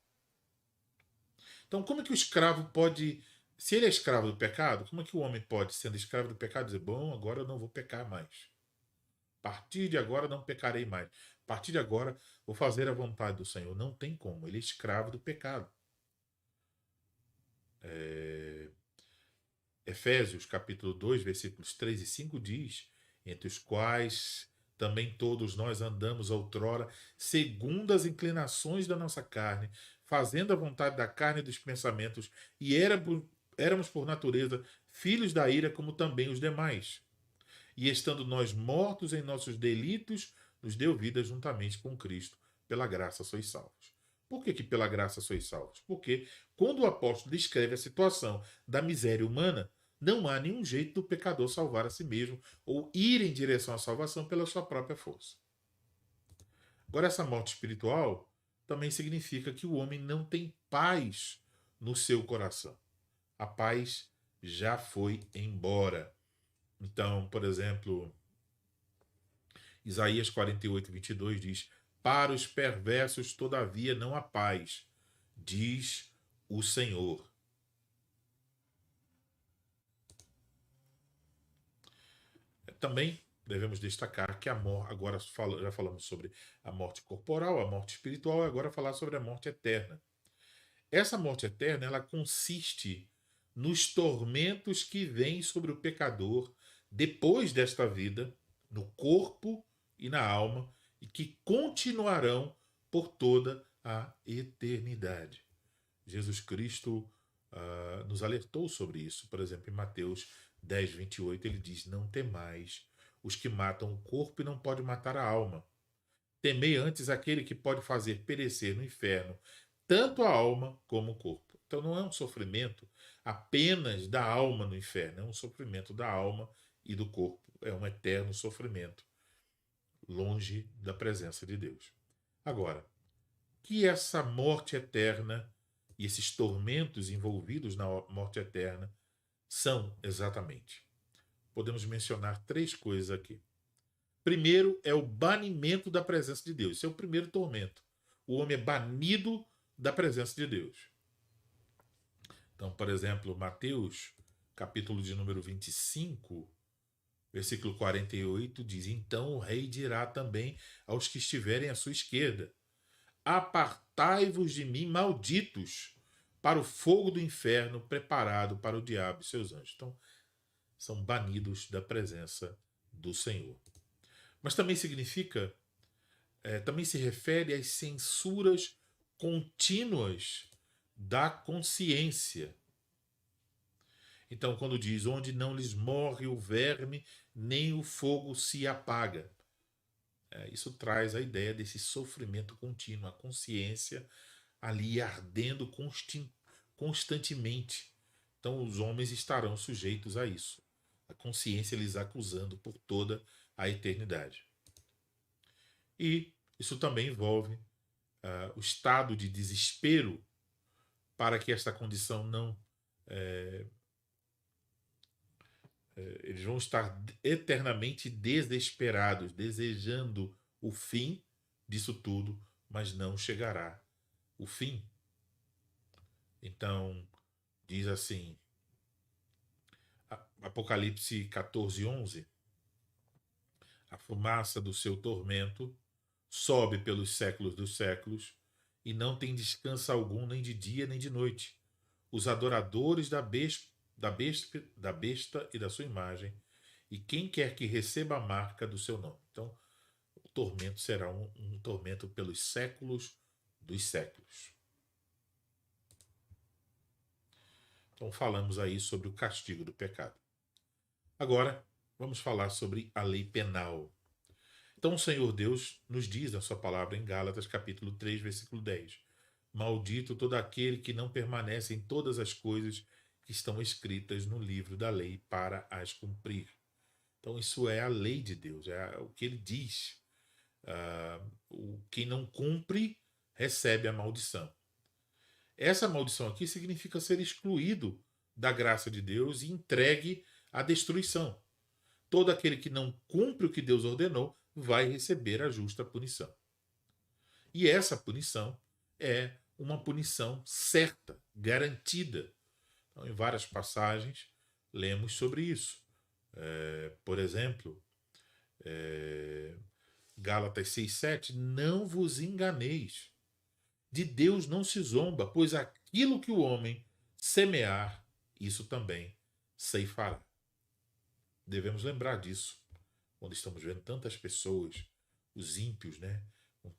Speaker 1: Então, como é que o escravo pode... Se ele é escravo do pecado, como é que o homem pode, sendo escravo do pecado, dizer: bom, agora eu não vou pecar mais. A partir de agora não pecarei mais. A partir de agora vou fazer a vontade do Senhor. Não tem como. Ele é escravo do pecado. Efésios capítulo 2, versículos 3 e 5 diz: entre os quais também todos nós andamos outrora, segundo as inclinações da nossa carne, fazendo a vontade da carne e dos pensamentos, e éramos por natureza filhos da ira, como também os demais. E estando nós mortos em nossos delitos, nos deu vida juntamente com Cristo. Pela graça sois salvos. Por que pela graça sois salvos? Porque quando o apóstolo descreve a situação da miséria humana, não há nenhum jeito do pecador salvar a si mesmo ou ir em direção à salvação pela sua própria força. Agora, essa morte espiritual também significa que o homem não tem paz no seu coração. A paz já foi embora. Então, por exemplo, Isaías 48:22 diz: para os perversos, todavia, não há paz, diz o Senhor. Também devemos destacar que a morte, agora já falamos sobre a morte corporal, a morte espiritual, e agora falar sobre a morte eterna. Essa morte eterna, ela consiste nos tormentos que vêm sobre o pecador depois desta vida, no corpo e na alma, e que continuarão por toda a eternidade. Jesus Cristo nos alertou sobre isso. Por exemplo, em Mateus 10:28, ele diz: não temais os que matam o corpo e não podem matar a alma. Temei antes aquele que pode fazer perecer no inferno tanto a alma como o corpo. Então não é um sofrimento apenas da alma no inferno, é um sofrimento da alma e do corpo. É um eterno sofrimento, longe da presença de Deus. Agora, que essa morte eterna e esses tormentos envolvidos na morte eterna são exatamente? Podemos mencionar três coisas aqui. Primeiro é o banimento da presença de Deus. Esse é o primeiro tormento. O homem é banido da presença de Deus. Então, por exemplo, Mateus, capítulo de número 25, versículo 48, diz: então o rei dirá também aos que estiverem à sua esquerda: apartai-vos de mim, malditos, para o fogo do inferno preparado para o diabo e seus anjos. Então, são banidos da presença do Senhor. Mas também significa, também se refere às censuras contínuas da consciência. Então, quando diz: onde não lhes morre o verme, nem o fogo se apaga. Isso traz a ideia desse sofrimento contínuo, a consciência ali ardendo constantemente. Então, os homens estarão sujeitos a isso. A consciência lhes acusando por toda a eternidade. E isso também envolve o estado de desespero para que esta condição não... eles vão estar eternamente desesperados, desejando o fim disso tudo, mas não chegará o fim. Então, diz assim, Apocalipse 14:11: a fumaça do seu tormento sobe pelos séculos dos séculos, e não tem descanso algum, nem de dia nem de noite. os adoradores da besta e da sua imagem, e quem quer que receba a marca do seu nome. Então, o tormento será um tormento pelos séculos dos séculos. Então, falamos aí sobre o castigo do pecado. Agora, vamos falar sobre a lei penal. Então, o Senhor Deus nos diz na sua palavra em Gálatas, capítulo 3, versículo 10: Maldito todo aquele que não permanece em todas as coisas que estão escritas no livro da lei para as cumprir. Então, isso é a lei de Deus, é o que ele diz. Quem não cumpre recebe a maldição. Essa maldição aqui significa ser excluído da graça de Deus e entregue à destruição. Todo aquele que não cumpre o que Deus ordenou vai receber a justa punição. E essa punição é uma punição certa, garantida. Então, em várias passagens, lemos sobre isso. Por exemplo, Gálatas 6,7: Não vos enganeis. De Deus não se zomba, pois aquilo que o homem semear, isso também ceifará. Devemos lembrar disso quando estamos vendo tantas pessoas, os ímpios, né, com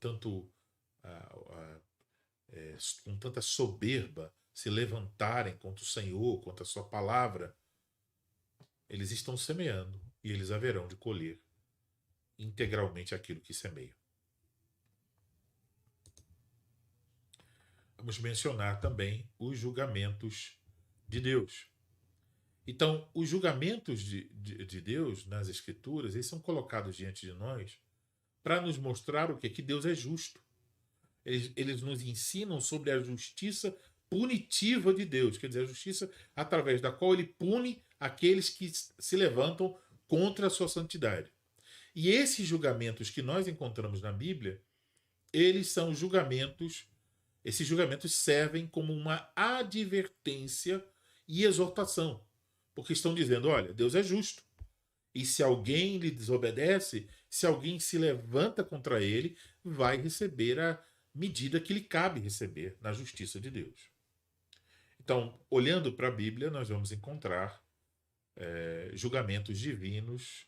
Speaker 1: tanta soberba, se levantarem contra o Senhor, contra a sua palavra. Eles estão semeando e eles haverão de colher integralmente aquilo que semeiam. Vamos mencionar também os julgamentos de Deus. Então, os julgamentos de Deus nas Escrituras, eles são colocados diante de nós para nos mostrar o quê? Que Deus é justo. Eles nos ensinam sobre a justiça punitiva de Deus, quer dizer, a justiça através da qual ele pune aqueles que se levantam contra a sua santidade. E esses julgamentos que nós encontramos na Bíblia, esses julgamentos servem como uma advertência e exortação, porque estão dizendo, olha, Deus é justo, e se alguém lhe desobedece, se alguém se levanta contra ele, vai receber a medida que lhe cabe receber na justiça de Deus. Então, olhando para a Bíblia, nós vamos encontrar julgamentos divinos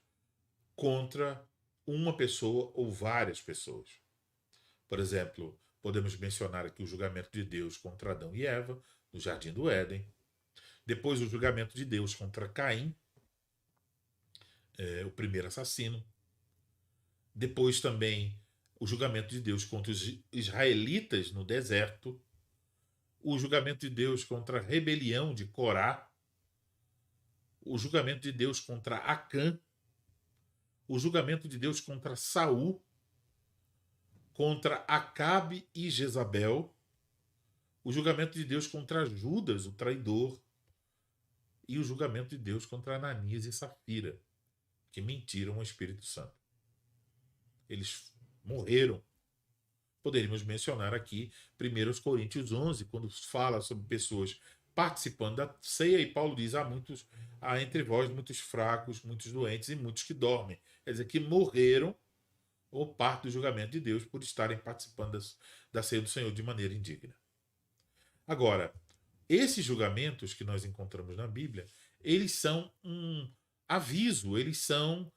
Speaker 1: contra uma pessoa ou várias pessoas. Por exemplo, podemos mencionar aqui o julgamento de Deus contra Adão e Eva, no Jardim do Éden. Depois, o julgamento de Deus contra Caim, o primeiro assassino. Depois, também, o julgamento de Deus contra os israelitas no deserto. O julgamento de Deus contra a rebelião de Corá. O julgamento de Deus contra Acã. O julgamento de Deus contra Saul, contra Acabe e Jezabel, o julgamento de Deus contra Judas, o traidor, e o julgamento de Deus contra Ananias e Safira, que mentiram ao Espírito Santo. Eles morreram. Poderíamos mencionar aqui 1 Coríntios 11, quando fala sobre pessoas participando da ceia, e Paulo diz, há entre vós muitos fracos, muitos doentes e muitos que dormem. Quer dizer, que morreram ou parte do julgamento de Deus por estarem participando da ceia do Senhor de maneira indigna. Agora, esses julgamentos que nós encontramos na Bíblia, eles são um aviso, eles são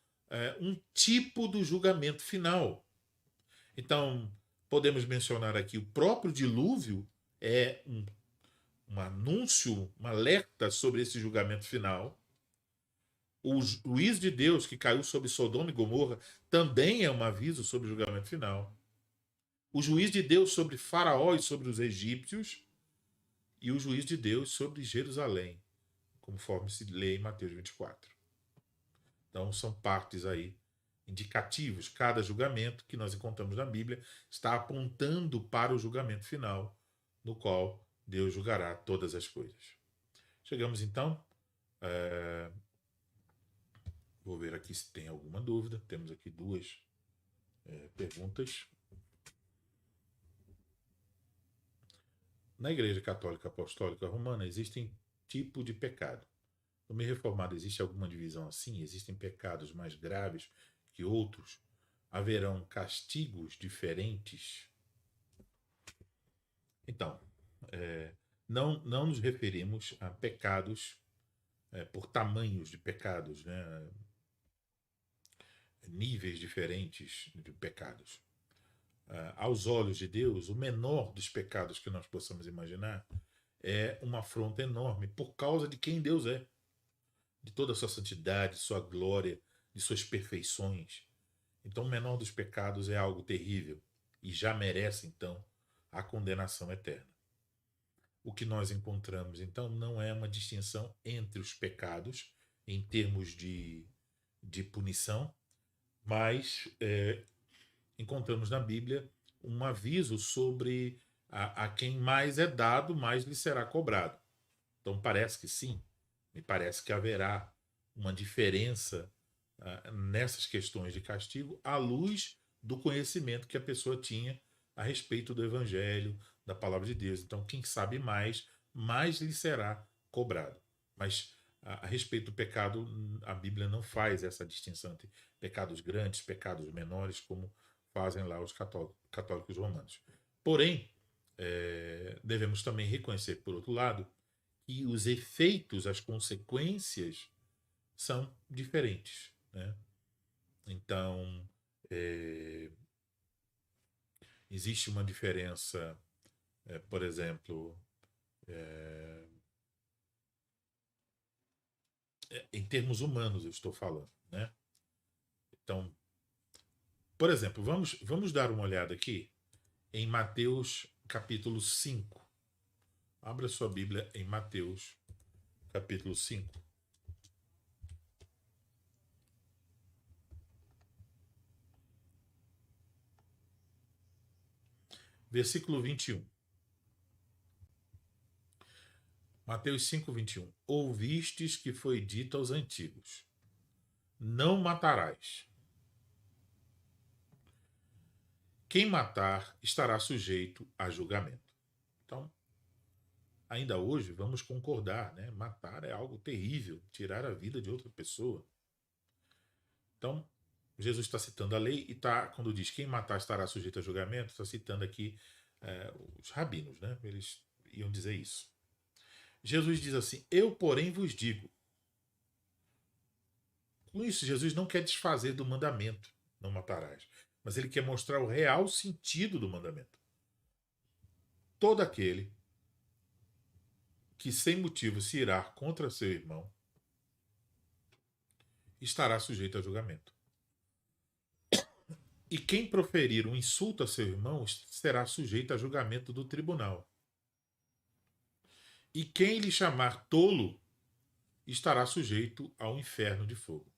Speaker 1: um tipo do julgamento final. Então, podemos mencionar aqui o próprio dilúvio é um anúncio, um alerta sobre esse julgamento final. O juízo de Deus que caiu sobre Sodoma e Gomorra também é um aviso sobre o julgamento final. O juízo de Deus sobre Faraó e sobre os egípcios, e o juízo de Deus sobre Jerusalém, conforme se lê em Mateus 24. Então são partes aí indicativos. Cada julgamento que nós encontramos na Bíblia está apontando para o julgamento final, no qual Deus julgará todas as coisas. Chegamos então. Vou ver aqui se tem alguma dúvida. Temos aqui duas perguntas. Na Igreja Católica Apostólica Romana existem tipos de pecado. No meio reformado existe alguma divisão assim? Existem pecados mais graves que outros? Haverão castigos diferentes? Então, não nos referimos a pecados por tamanhos de pecados, né? Níveis diferentes de pecados. Aos olhos de Deus, o menor dos pecados que nós possamos imaginar é uma afronta enorme por causa de quem Deus é, de toda a sua santidade, sua glória, de suas perfeições. Então, o menor dos pecados é algo terrível e já merece, então, a condenação eterna. O que nós encontramos, então, não é uma distinção entre os pecados em termos de punição, mas encontramos na Bíblia um aviso sobre a quem mais é dado, mais lhe será cobrado. Então parece que sim, me parece que haverá uma diferença nessas questões de castigo à luz do conhecimento que a pessoa tinha a respeito do Evangelho, da palavra de Deus. Então, quem sabe mais, mais lhe será cobrado. Mas a respeito do pecado, a Bíblia não faz essa distinção entre pecados grandes, pecados menores, como fazem lá os católicos romanos. Porém, devemos também reconhecer, por outro lado, que os efeitos, as consequências são diferentes, né? Então, existe uma diferença, por exemplo, em termos humanos, eu estou falando, né? Então, por exemplo, vamos dar uma olhada aqui em Mateus capítulo 5. Abra sua Bíblia em Mateus capítulo 5. Versículo 21. Mateus 5, 21. Ouvistes que foi dito aos antigos: não matarás. Quem matar estará sujeito a julgamento. Então, ainda hoje, vamos concordar, né? Matar é algo terrível, tirar a vida de outra pessoa. Então, Jesus está citando a lei e quando diz quem matar estará sujeito a julgamento, está citando aqui os rabinos, né? Eles iam dizer isso. Jesus diz assim: eu, porém, vos digo. Com isso, Jesus não quer desfazer do mandamento, não matarás, mas ele quer mostrar o real sentido do mandamento. Todo aquele que sem motivo se irá contra seu irmão estará sujeito a julgamento. E quem proferir um insulto a seu irmão será sujeito a julgamento do tribunal. E quem lhe chamar tolo estará sujeito ao inferno de fogo.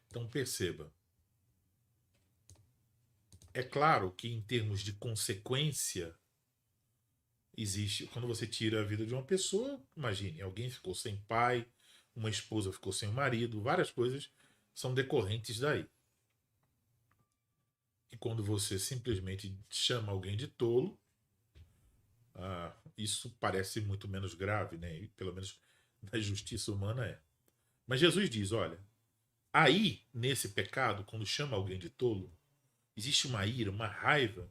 Speaker 1: Então perceba. É claro que em termos de consequência existe, quando você tira a vida de uma pessoa, imagine, alguém ficou sem pai, uma esposa ficou sem o marido, várias coisas são decorrentes daí. E quando você simplesmente chama alguém de tolo, isso parece muito menos grave, né? E, pelo menos na justiça humana é. Mas Jesus diz, olha, aí, nesse pecado, quando chama alguém de tolo, existe uma ira, uma raiva,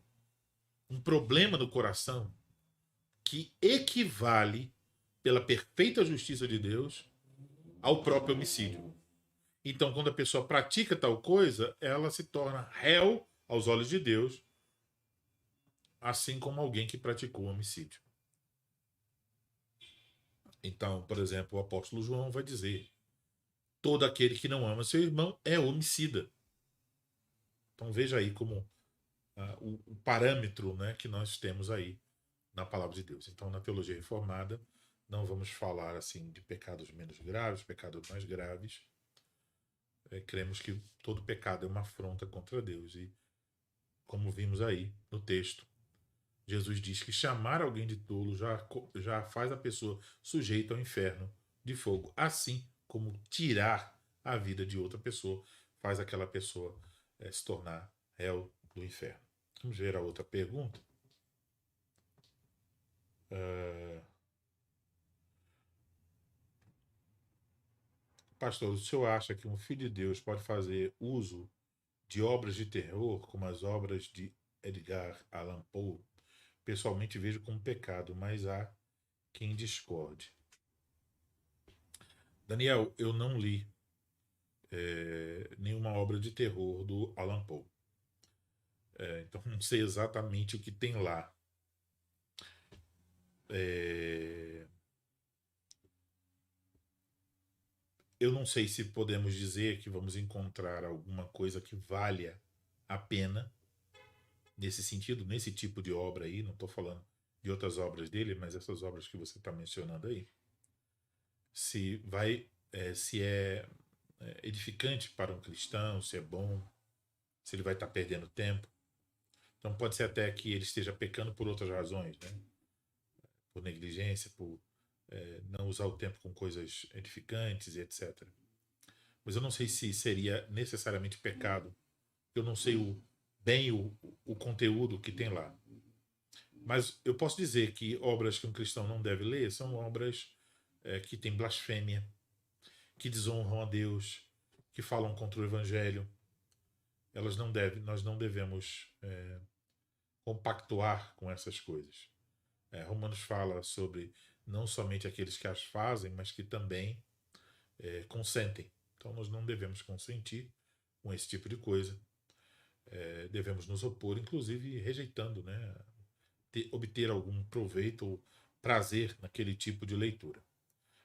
Speaker 1: um problema no coração que equivale, pela perfeita justiça de Deus, ao próprio homicídio. Então, quando a pessoa pratica tal coisa, ela se torna réu aos olhos de Deus, assim como alguém que praticou homicídio. Então, por exemplo, o apóstolo João vai dizer: todo aquele que não ama seu irmão é homicida. Então veja aí como o parâmetro, né, que nós temos aí na palavra de Deus. Então, na teologia reformada, não vamos falar assim de pecados menos graves, pecados mais graves. Cremos que todo pecado é uma afronta contra Deus. E, como vimos aí no texto, Jesus diz que chamar alguém de tolo já faz a pessoa sujeita ao inferno de fogo, assim como tirar a vida de outra pessoa faz aquela pessoa se tornar réu do inferno. Vamos ver a outra pergunta. Pastor, o senhor acha que um filho de Deus pode fazer uso de obras de terror, como as obras de Edgar Allan Poe, pessoalmente vejo como pecado, mas há quem discorde. Daniel, eu não li nenhuma obra de terror do Allan Poe. Então não sei exatamente o que tem lá. É, eu não sei se podemos dizer que vamos encontrar alguma coisa que valha a pena nesse sentido, nesse tipo de obra aí. Não estou falando de outras obras dele, mas essas obras que você está mencionando aí. Se vai, se é edificante para um cristão, se é bom, se ele vai estar perdendo tempo. Então pode ser até que ele esteja pecando por outras razões, né? Por negligência, por não usar o tempo com coisas edificantes e etc. Mas eu não sei se seria necessariamente pecado. Eu não sei bem o conteúdo que tem lá. Mas eu posso dizer que obras que um cristão não deve ler são obras que têm blasfêmia, que desonram a Deus, que falam contra o Evangelho. Nós não devemos compactuar com essas coisas. Romanos fala sobre não somente aqueles que as fazem, mas que também consentem. Então nós não devemos consentir com esse tipo de coisa. Devemos nos opor, inclusive rejeitando, né, obter algum proveito ou prazer naquele tipo de leitura.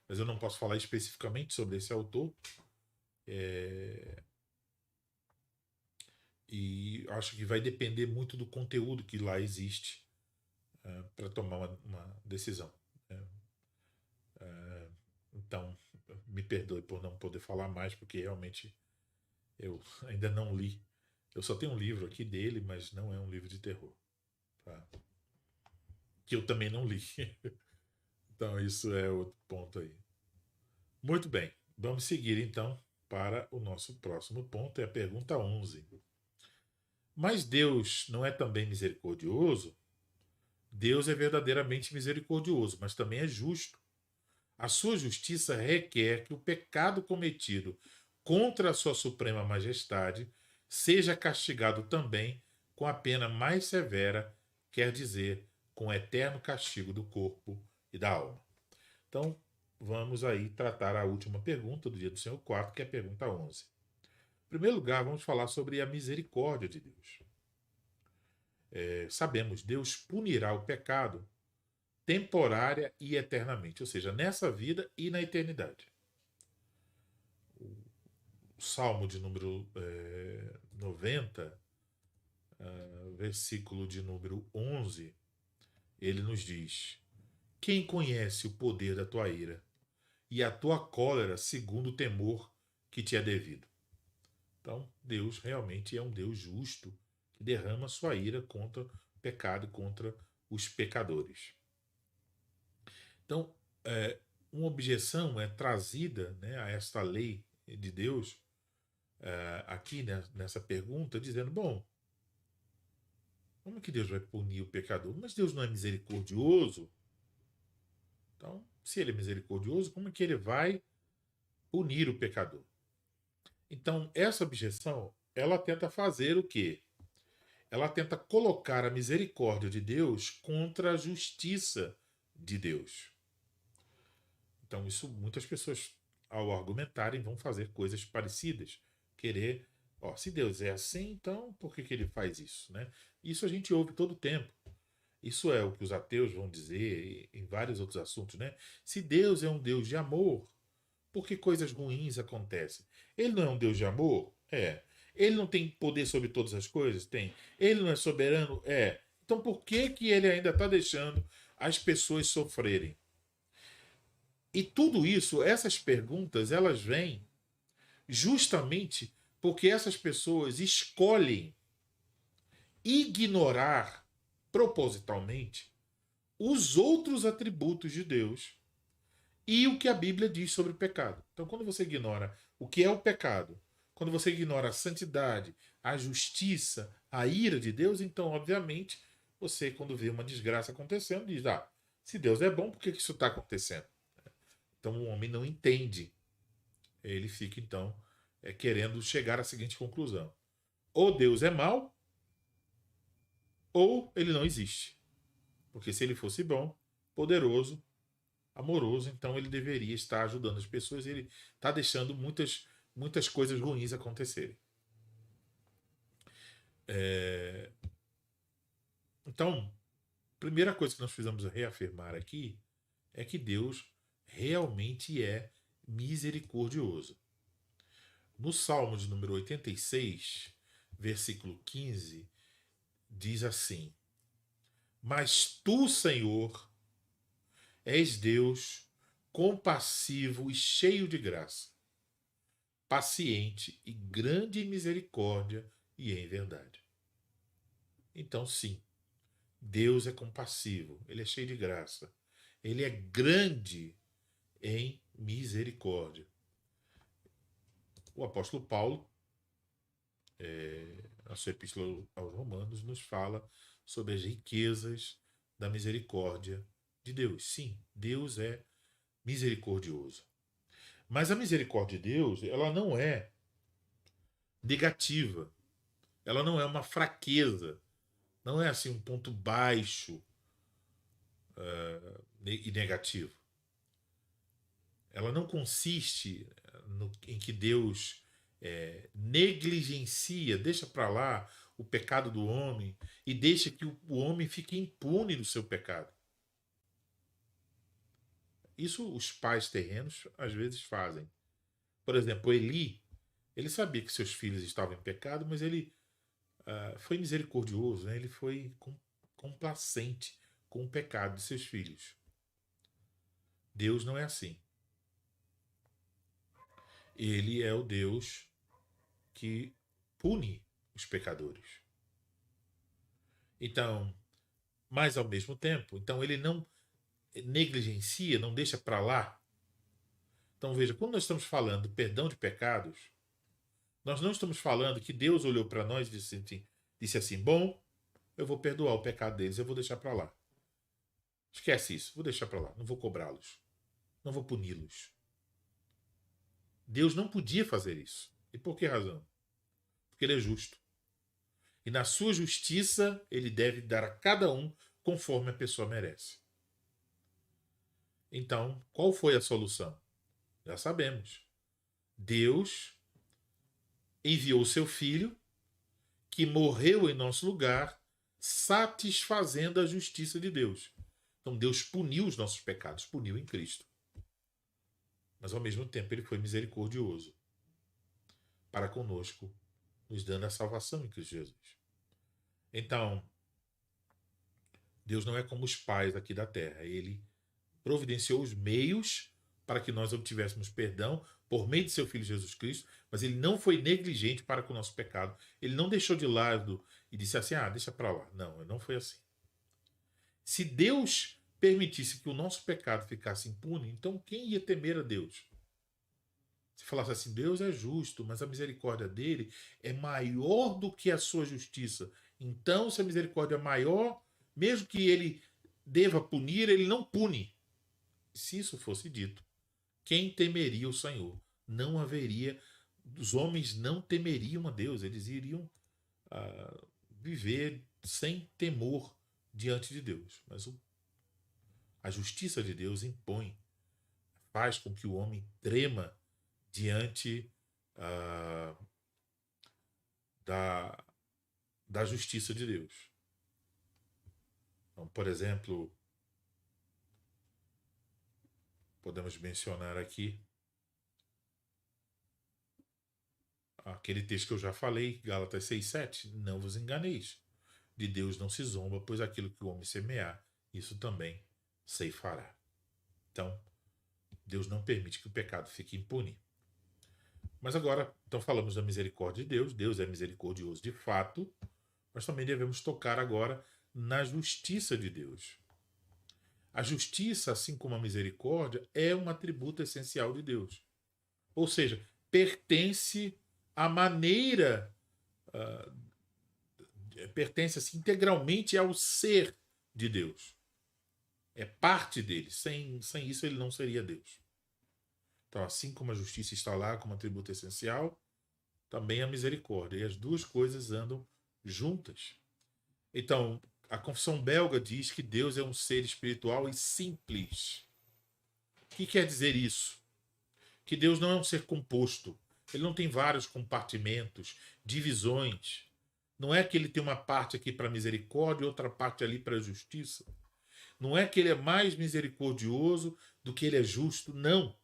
Speaker 1: Mas eu não posso falar especificamente sobre esse autor. E acho que vai depender muito do conteúdo que lá existe para tomar uma decisão. Então, me perdoe por não poder falar mais, porque realmente eu ainda não li. Eu só tenho um livro aqui dele, mas não é um livro de terror. Tá? Que eu também não li. Então, isso é outro ponto aí. Muito bem, vamos seguir então para o nosso próximo ponto, é a pergunta 11. Mas Deus não é também misericordioso? Deus é verdadeiramente misericordioso, mas também é justo. A sua justiça requer que o pecado cometido contra a sua suprema majestade seja castigado também com a pena mais severa, quer dizer, com o eterno castigo do corpo e da alma. Então, vamos aí tratar a última pergunta do dia do Senhor 4, que é a pergunta 11. Em primeiro lugar, vamos falar sobre a misericórdia de Deus. Sabemos, Deus punirá o pecado temporária e eternamente, ou seja, nessa vida e na eternidade. O Salmo de número 90, versículo de número 11, ele nos diz: Quem conhece o poder da tua ira e a tua cólera segundo o temor que te é devido? Então, Deus realmente é um Deus justo que derrama sua ira contra o pecado e contra os pecadores. Então, uma objeção é trazida, né, a esta lei de Deus aqui, né, nessa pergunta, dizendo: bom, como que Deus vai punir o pecador? Mas Deus não é misericordioso? Então, se ele é misericordioso, como é que ele vai punir o pecador? Então, essa objeção, ela tenta fazer o quê? Ela tenta colocar a misericórdia de Deus contra a justiça de Deus. Então, isso muitas pessoas, ao argumentarem, vão fazer coisas parecidas. Querer, se Deus é assim, então por que ele faz isso? Né? Isso a gente ouve todo o tempo. Isso é o que os ateus vão dizer em vários outros assuntos. Né? Se Deus é um Deus de amor, por que coisas ruins acontecem? Ele não é um Deus de amor? É. Ele não tem poder sobre todas as coisas? Tem. Ele não é soberano? É. Então por que, que ele ainda está deixando as pessoas sofrerem? E tudo isso, essas perguntas, elas vêm justamente porque essas pessoas escolhem ignorar propositalmente os outros atributos de Deus e o que a Bíblia diz sobre o pecado. Então, quando você ignora o que é o pecado, quando você ignora a santidade, a justiça, a ira de Deus, então, obviamente, você, quando vê uma desgraça acontecendo, diz: se Deus é bom, por que isso está acontecendo? Então, o homem não entende. Ele fica, então, querendo chegar à seguinte conclusão: ou Deus é mau, ou ele não existe. Porque se ele fosse bom, poderoso, amoroso, então ele deveria estar ajudando as pessoas e ele está deixando muitas coisas ruins acontecerem. Então, a primeira coisa que nós precisamos reafirmar aqui é que Deus realmente é misericordioso. No Salmo de número 86, versículo 15, diz assim: Mas tu, Senhor, és Deus compassivo e cheio de graça, paciente e grande em misericórdia e em verdade. Então, sim, Deus é compassivo, ele é cheio de graça, ele é grande em misericórdia. O apóstolo Paulo, na sua epístola aos Romanos, nos fala sobre as riquezas da misericórdia de Deus. Sim, Deus é misericordioso. Mas a misericórdia de Deus, ela não é negativa. Ela não é uma fraqueza. Não é assim um ponto baixo e negativo. Ela não consiste em que Deus negligencia, deixa para lá o pecado do homem e deixa que o homem fique impune do seu pecado. Isso os pais terrenos às vezes fazem. Por exemplo, Eli, ele sabia que seus filhos estavam em pecado, mas ele foi misericordioso, né? Ele foi complacente com o pecado de seus filhos. Deus não é assim. Ele é o Deus que pune os pecadores. Então, mas ao mesmo tempo, então ele não negligencia, não deixa para lá. Então veja, quando nós estamos falando de perdão de pecados, nós não estamos falando que Deus olhou para nós e disse assim: bom, eu vou perdoar o pecado deles, eu vou deixar para lá. Esquece isso, vou deixar para lá, não vou cobrá-los, não vou puni-los. Deus não podia fazer isso. E por que razão? Porque ele é justo. E na sua justiça, ele deve dar a cada um conforme a pessoa merece. Então, qual foi a solução? Já sabemos. Deus enviou o seu filho, que morreu em nosso lugar, satisfazendo a justiça de Deus. Então, Deus puniu os nossos pecados, puniu em Cristo. Mas, ao mesmo tempo, ele foi misericordioso para conosco, nos dando a salvação em Cristo Jesus. Então, Deus não é como os pais aqui da terra. Ele providenciou os meios para que nós obtivéssemos perdão por meio de seu Filho Jesus Cristo, mas ele não foi negligente para com o nosso pecado. Ele não deixou de lado e disse assim: deixa para lá. Não foi assim. Se Deus permitisse que o nosso pecado ficasse impune, então quem ia temer a Deus? Se falasse assim: Deus é justo, mas a misericórdia dele é maior do que a sua justiça. Então, se a misericórdia é maior, mesmo que ele deva punir, ele não pune. Se isso fosse dito, quem temeria o Senhor? Não haveria, os homens não temeriam a Deus, eles iriam viver sem temor diante de Deus. Mas a justiça de Deus impõe, faz com que o homem trema diante da justiça de Deus. Então, por exemplo, podemos mencionar aqui aquele texto que eu já falei, Gálatas 6,7. Não vos enganeis. De Deus não se zomba, pois aquilo que o homem semear, isso também ceifará. Então, Deus não permite que o pecado fique impune. Mas agora, então falamos da misericórdia de Deus. Deus é misericordioso de fato. Mas também devemos tocar agora na justiça de Deus. A justiça, assim como a misericórdia, é um atributo essencial de Deus. Ou seja, pertence à maneira, pertence assim, integralmente ao ser de Deus. É parte dele. Sem isso ele não seria Deus. Então, assim como a justiça está lá como atributo essencial, também a misericórdia. E as duas coisas andam juntas. Então, A confissão belga diz que Deus é um ser espiritual e simples. O que quer dizer isso? Que Deus não é um ser composto. Ele não tem vários compartimentos, divisões. Não é que ele tem uma parte aqui para misericórdia e outra parte ali para justiça. Não é que ele é mais misericordioso do que ele é justo. Não.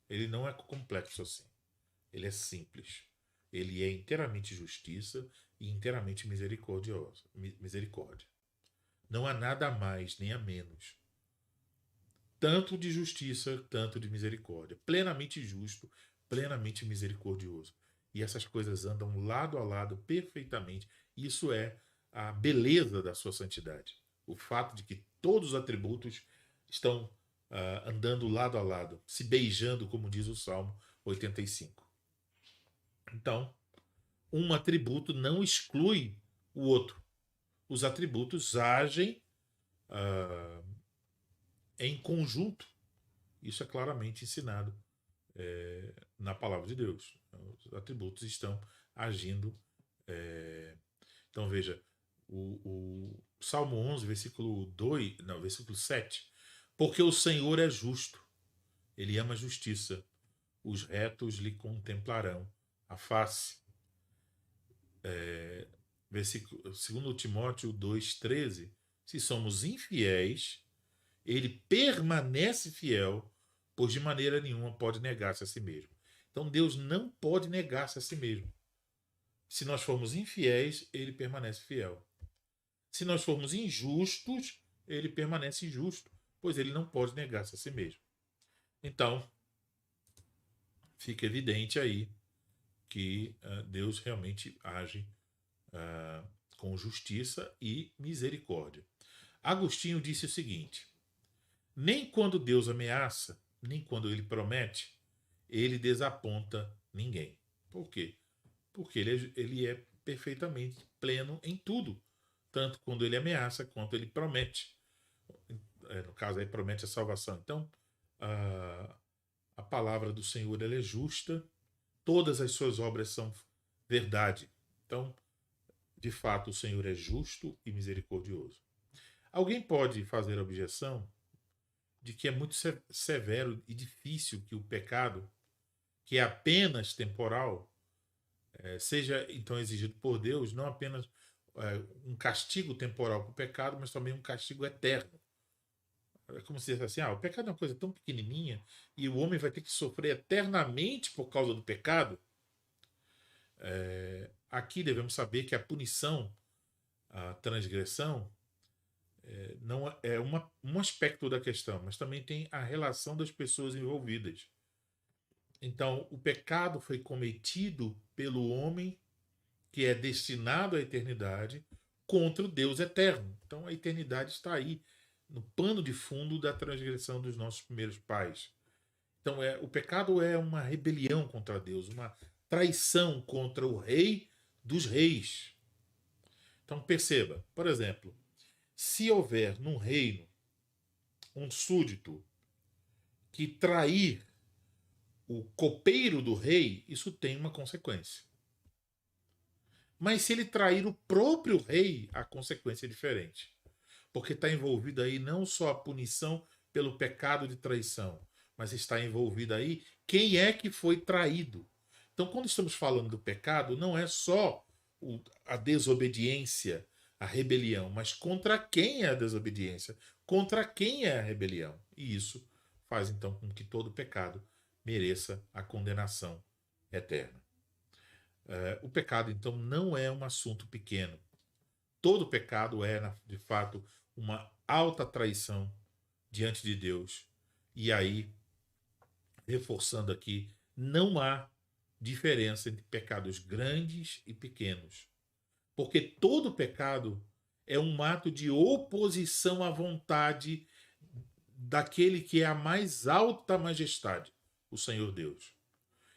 Speaker 1: Ele não é complexo assim. Ele é simples. Ele é inteiramente justiça e inteiramente misericordioso. Misericórdia. Não há nada a mais nem a menos. Tanto de justiça, tanto de misericórdia. Plenamente justo, plenamente misericordioso. E essas coisas andam lado a lado perfeitamente. Isso é a beleza da sua santidade. O fato de que todos os atributos estão andando lado a lado, se beijando, como diz o Salmo 85. Então, um atributo não exclui o outro. Os atributos agem ah, em conjunto. Isso é claramente ensinado na palavra de Deus. Os atributos estão agindo. Então veja, o Salmo 11, versículo 2, não, versículo 7. Porque o Senhor é justo, ele ama a justiça, os retos lhe contemplarão a face. Versículo 2 Timóteo 2,13. Se somos infiéis, ele permanece fiel, pois de maneira nenhuma pode negar-se a si mesmo. Então Deus não pode negar-se a si mesmo. Se nós formos infiéis, ele permanece fiel. Se nós formos injustos, ele permanece justo, pois ele não pode negar-se a si mesmo. Então, fica evidente aí que Deus realmente age com justiça e misericórdia. Agostinho disse o seguinte: nem quando Deus ameaça, nem quando ele promete, ele desaponta ninguém. Por quê? Porque ele é perfeitamente pleno em tudo, tanto quando ele ameaça quanto ele promete. No caso aí, promete a salvação. Então, a palavra do Senhor ela é justa, todas as suas obras são verdade. Então, de fato, o Senhor é justo e misericordioso. Alguém pode fazer a objeção de que é muito severo e difícil que o pecado, que é apenas temporal, seja então exigido por Deus, não apenas um castigo temporal para o pecado, mas também um castigo eterno. É como se dissesse assim: o pecado é uma coisa tão pequenininha e o homem vai ter que sofrer eternamente por causa do pecado. Aqui devemos saber que a punição, a transgressão, não é um aspecto da questão, mas também tem a relação das pessoas envolvidas. Então, o pecado foi cometido pelo homem que é destinado à eternidade contra o Deus eterno. Então, a eternidade está aí, no pano de fundo da transgressão dos nossos primeiros pais. Então, o pecado é uma rebelião contra Deus, uma traição contra o Rei dos Reis. Então, perceba, por exemplo, se houver num reino um súdito que trair o copeiro do rei, isso tem uma consequência. Mas se ele trair o próprio rei, a consequência é diferente. Porque está envolvido aí não só a punição pelo pecado de traição, mas está envolvido aí quem é que foi traído. Então, quando estamos falando do pecado, não é só a desobediência, a rebelião, mas contra quem é a desobediência, contra quem é a rebelião. E isso faz então com que todo pecado mereça a condenação eterna. O pecado, então, não é um assunto pequeno. Todo pecado é, de fato, uma alta traição diante de Deus. E aí, reforçando aqui, não há diferença entre pecados grandes e pequenos. Porque todo pecado é um ato de oposição à vontade daquele que é a mais alta majestade, o Senhor Deus.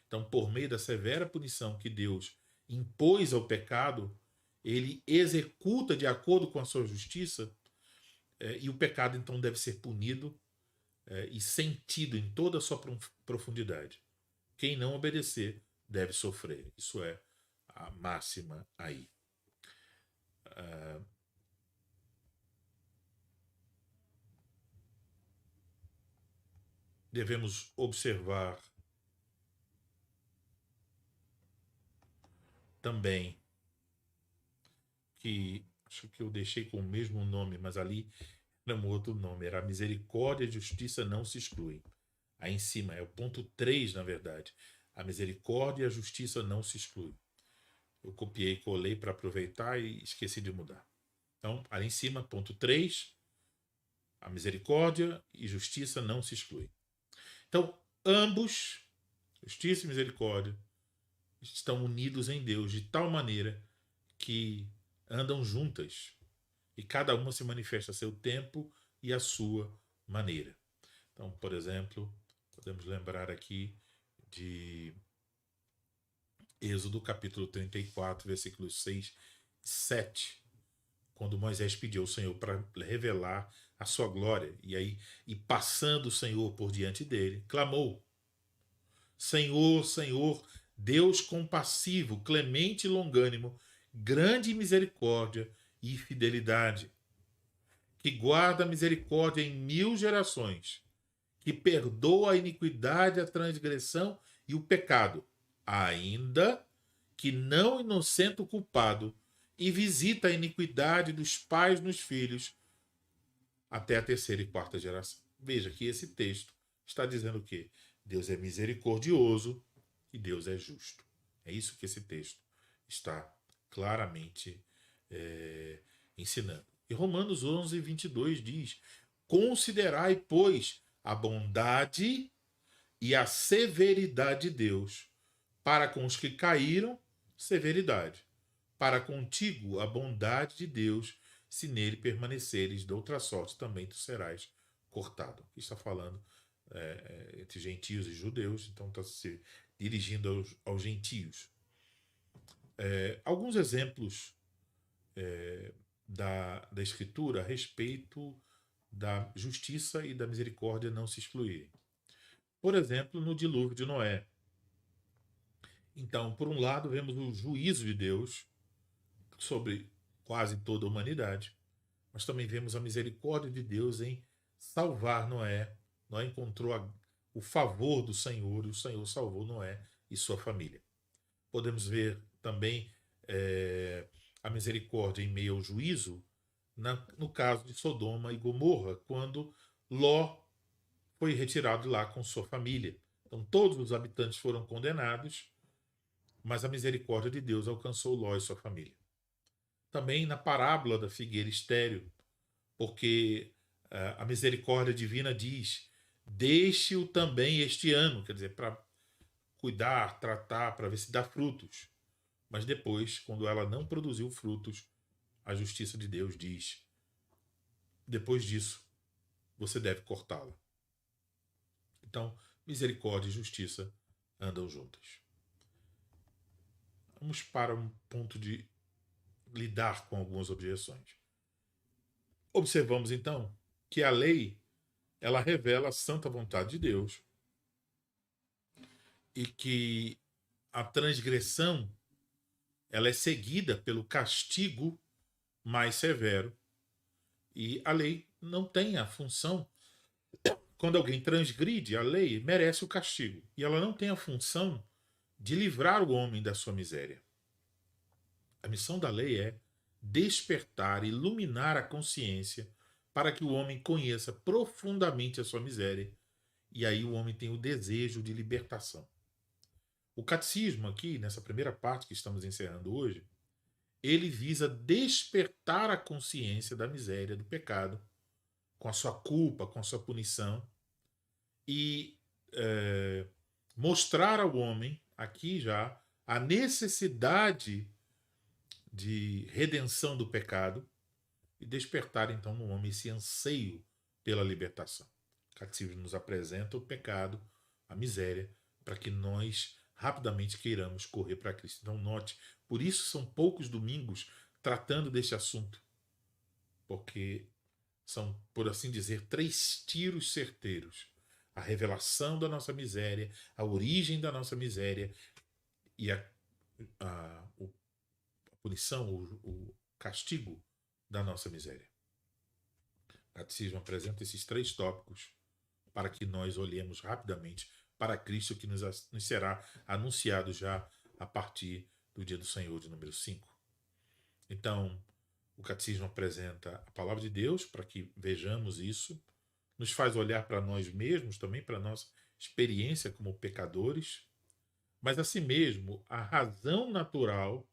Speaker 1: Então, por meio da severa punição que Deus impôs ao pecado, ele executa de acordo com a sua justiça, e o pecado então deve ser punido e sentido em toda a sua profundidade. Quem não obedecer deve sofrer. Isso é a máxima aí. devemos observar também que, acho que eu deixei com o mesmo nome, mas ali era um outro nome, era a misericórdia e a justiça não se excluem. Aí em cima, é o ponto 3, na verdade. A misericórdia e a justiça não se excluem. Eu copiei e colei para aproveitar e esqueci de mudar. Então, ali em cima, ponto 3, a misericórdia e justiça não se excluem. Então, ambos, justiça e misericórdia, estão unidos em Deus de tal maneira que andam juntas e cada uma se manifesta a seu tempo e a sua maneira. Então, por exemplo, podemos lembrar aqui de Êxodo capítulo 34, versículos 6 e 7, quando Moisés pediu ao Senhor para revelar a sua glória, e passando o Senhor por diante dele, clamou: Senhor, Senhor, Deus compassivo, clemente e longânimo, grande misericórdia e fidelidade, que guarda a misericórdia em 1000 gerações, que perdoa a iniquidade, a transgressão e o pecado, ainda que não inocente o culpado, e visita a iniquidade dos pais nos filhos até a terceira e quarta geração. Veja que esse texto está dizendo o quê? Deus é misericordioso e Deus é justo. É isso que esse texto está claramente ensinando. E Romanos 11, 22 diz: Considerai, pois, a bondade e a severidade de Deus. Para com os que caíram, severidade. Para contigo, a bondade de Deus, se nele permaneceres, de outra sorte também tu serás cortado. Aqui está falando entre gentios e judeus, então está se dirigindo aos gentios. Alguns exemplos da Escritura a respeito da justiça e da misericórdia não se excluírem. Por exemplo, no dilúvio de Noé. Então, por um lado, vemos o juízo de Deus sobre quase toda a humanidade, mas também vemos a misericórdia de Deus em salvar Noé. Noé encontrou o favor do Senhor e o Senhor salvou Noé e sua família. Podemos ver também a misericórdia em meio ao juízo no caso de Sodoma e Gomorra, quando Ló foi retirado lá com sua família. Então todos os habitantes foram condenados, mas a misericórdia de Deus alcançou Ló e sua família. Também na parábola da figueira estéril, porque a misericórdia divina diz: deixe-o também este ano, quer dizer, para cuidar, tratar, para ver se dá frutos. Mas depois, quando ela não produziu frutos, a justiça de Deus diz: depois disso, você deve cortá-la. Então, misericórdia e justiça andam juntas. Vamos para um ponto de lidar com algumas objeções. Observamos então que a lei ela revela a santa vontade de Deus e que a transgressão ela é seguida pelo castigo mais severo, e a lei não tem a função, quando alguém transgride a lei, merece o castigo, e ela não tem a função de livrar o homem da sua miséria. A missão da lei é despertar, iluminar a consciência para que o homem conheça profundamente a sua miséria, e aí o homem tem o desejo de libertação. O catecismo aqui, nessa primeira parte que estamos encerrando hoje, ele visa despertar a consciência da miséria, do pecado, com a sua culpa, com a sua punição, e mostrar ao homem, aqui já, a necessidade de redenção do pecado e despertar então no homem esse anseio pela libertação. O catecismo nos apresenta o pecado, a miséria, para que nós rapidamente queiramos correr para Cristo. Então note, por isso são poucos domingos tratando deste assunto, porque são, por assim dizer, 3 tiros certeiros: a revelação da nossa miséria, a origem da nossa miséria e a punição, o castigo da nossa miséria. O catecismo apresenta esses 3 tópicos para que nós olhemos rapidamente para Cristo, que nos será anunciado já a partir do dia do Senhor de número 5. Então, o catecismo apresenta a palavra de Deus para que vejamos isso, nos faz olhar para nós mesmos também, para a nossa experiência como pecadores, mas assim mesmo, a razão natural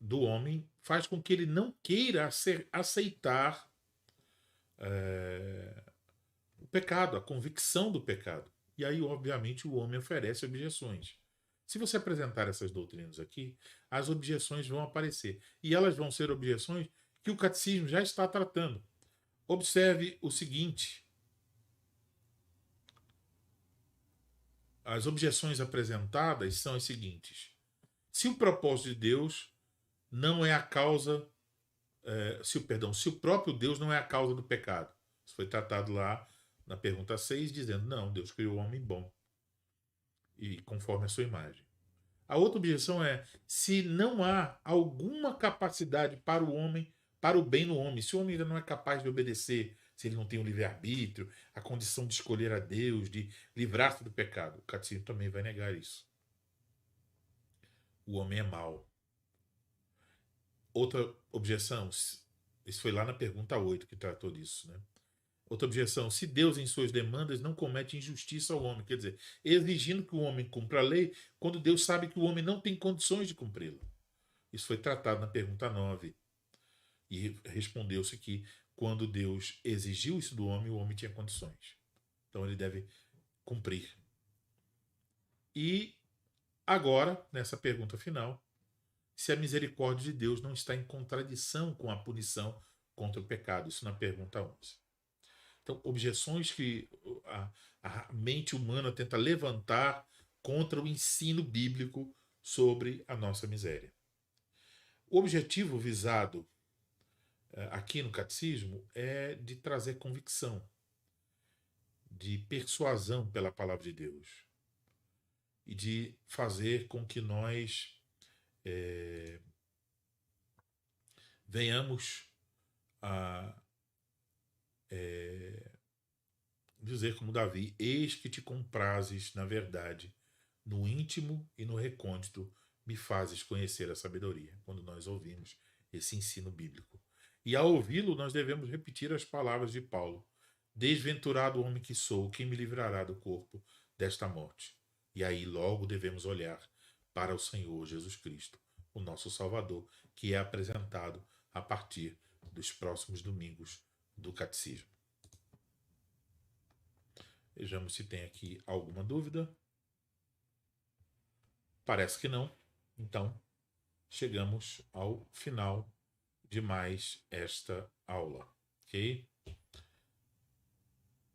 Speaker 1: do homem faz com que ele não queira aceitar o pecado, a convicção do pecado. E aí, obviamente, o homem oferece objeções. Se você apresentar essas doutrinas aqui, as objeções vão aparecer. E elas vão ser objeções que o catecismo já está tratando. Observe o seguinte: as objeções apresentadas são as seguintes. Se o propósito de Deus não é a causa, se o próprio Deus não é a causa do pecado. Isso foi tratado lá na pergunta 6, dizendo, não, Deus criou o homem bom e conforme a sua imagem. A outra objeção é se não há alguma capacidade para o homem, para o bem no homem, se o homem ainda não é capaz de obedecer, se ele não tem o livre-arbítrio, a condição de escolher a Deus, de livrar-se do pecado. O catecismo também vai negar isso. O homem é mau. Outra objeção, isso foi lá na pergunta 8 que tratou disso, né? Outra objeção, se Deus em suas demandas não comete injustiça ao homem, quer dizer, exigindo que o homem cumpra a lei, quando Deus sabe que o homem não tem condições de cumpri-la. Isso foi tratado na pergunta 9. E respondeu-se que quando Deus exigiu isso do homem, o homem tinha condições. Então ele deve cumprir. E agora, nessa pergunta final, se a misericórdia de Deus não está em contradição com a punição contra o pecado. Isso na pergunta 11. Então, objeções que a mente humana tenta levantar contra o ensino bíblico sobre a nossa miséria. O objetivo visado aqui no catecismo é de trazer convicção, de persuasão pela palavra de Deus e de fazer com que nós venhamos a dizer como Davi, eis que te comprazes na verdade, no íntimo e no recôndito me fazes conhecer a sabedoria, quando nós ouvimos esse ensino bíblico. E ao ouvi-lo, nós devemos repetir as palavras de Paulo, desventurado homem que sou, quem me livrará do corpo desta morte? E aí logo devemos olhar para o Senhor Jesus Cristo, o nosso Salvador, que é apresentado a partir dos próximos domingos do Catecismo. Vejamos se tem aqui alguma dúvida. Parece que não. Então, chegamos ao final de mais esta aula. Ok?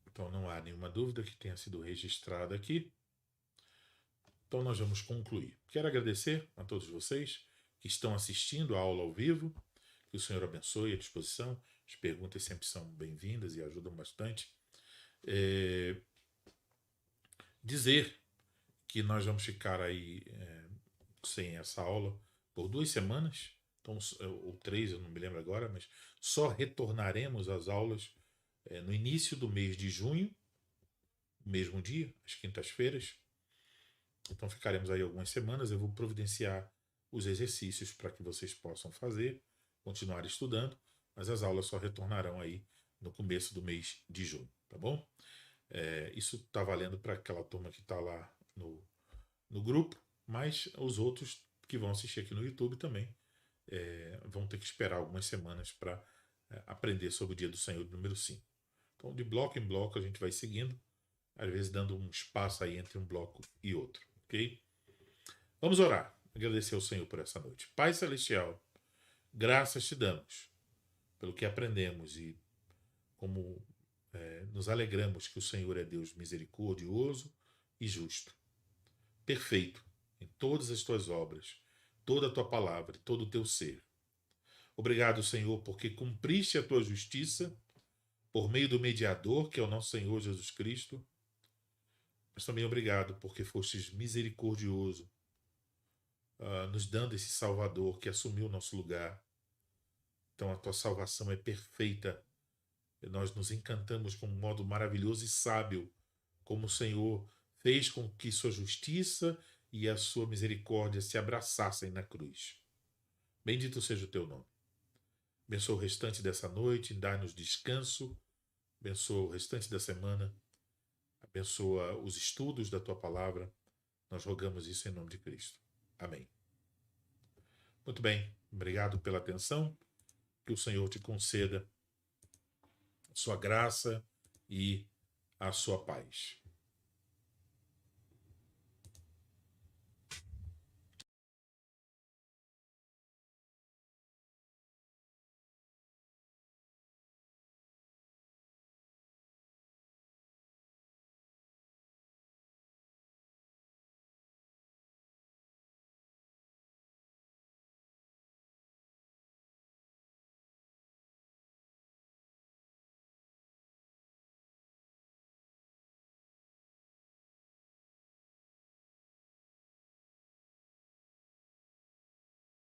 Speaker 1: Então, não há nenhuma dúvida que tenha sido registrada aqui. Então, nós vamos concluir. Quero agradecer a todos vocês que estão assistindo a aula ao vivo. Que o Senhor abençoe a disposição. As perguntas sempre são bem-vindas e ajudam bastante. Dizer que nós vamos ficar aí sem essa aula por 2 semanas, então, ou 3, eu não me lembro agora, mas só retornaremos às aulas no início do mês de junho, mesmo dia, às quintas-feiras. Então ficaremos aí algumas semanas, eu vou providenciar os exercícios para que vocês possam fazer, continuar estudando, mas as aulas só retornarão aí no começo do mês de junho, tá bom? Isso está valendo para aquela turma que está lá no grupo, mas os outros que vão assistir aqui no YouTube também vão ter que esperar algumas semanas para aprender sobre o Dia do Senhor número 5. Então, de bloco em bloco, a gente vai seguindo, às vezes dando um espaço aí entre um bloco e outro, ok? Vamos orar, agradecer ao Senhor por essa noite. Pai Celestial, graças te damos pelo que aprendemos e como nos alegramos que o Senhor é Deus misericordioso e justo, perfeito em todas as tuas obras, toda a tua palavra, todo o teu ser. Obrigado, Senhor, porque cumpriste a tua justiça por meio do mediador, que é o nosso Senhor Jesus Cristo. Mas também obrigado porque fostes misericordioso, nos dando esse Salvador que assumiu o nosso lugar. Então a tua salvação é perfeita Nós nos encantamos com um modo maravilhoso e sábio, como o Senhor fez com que sua justiça e a sua misericórdia se abraçassem na cruz. Bendito seja o teu nome. Abençoa o restante dessa noite, dá-nos descanso, abençoa o restante da semana, abençoa os estudos da tua palavra. Nós rogamos isso em nome de Cristo. Amém. Muito bem, obrigado pela atenção. Que o Senhor te conceda a sua graça e a sua paz.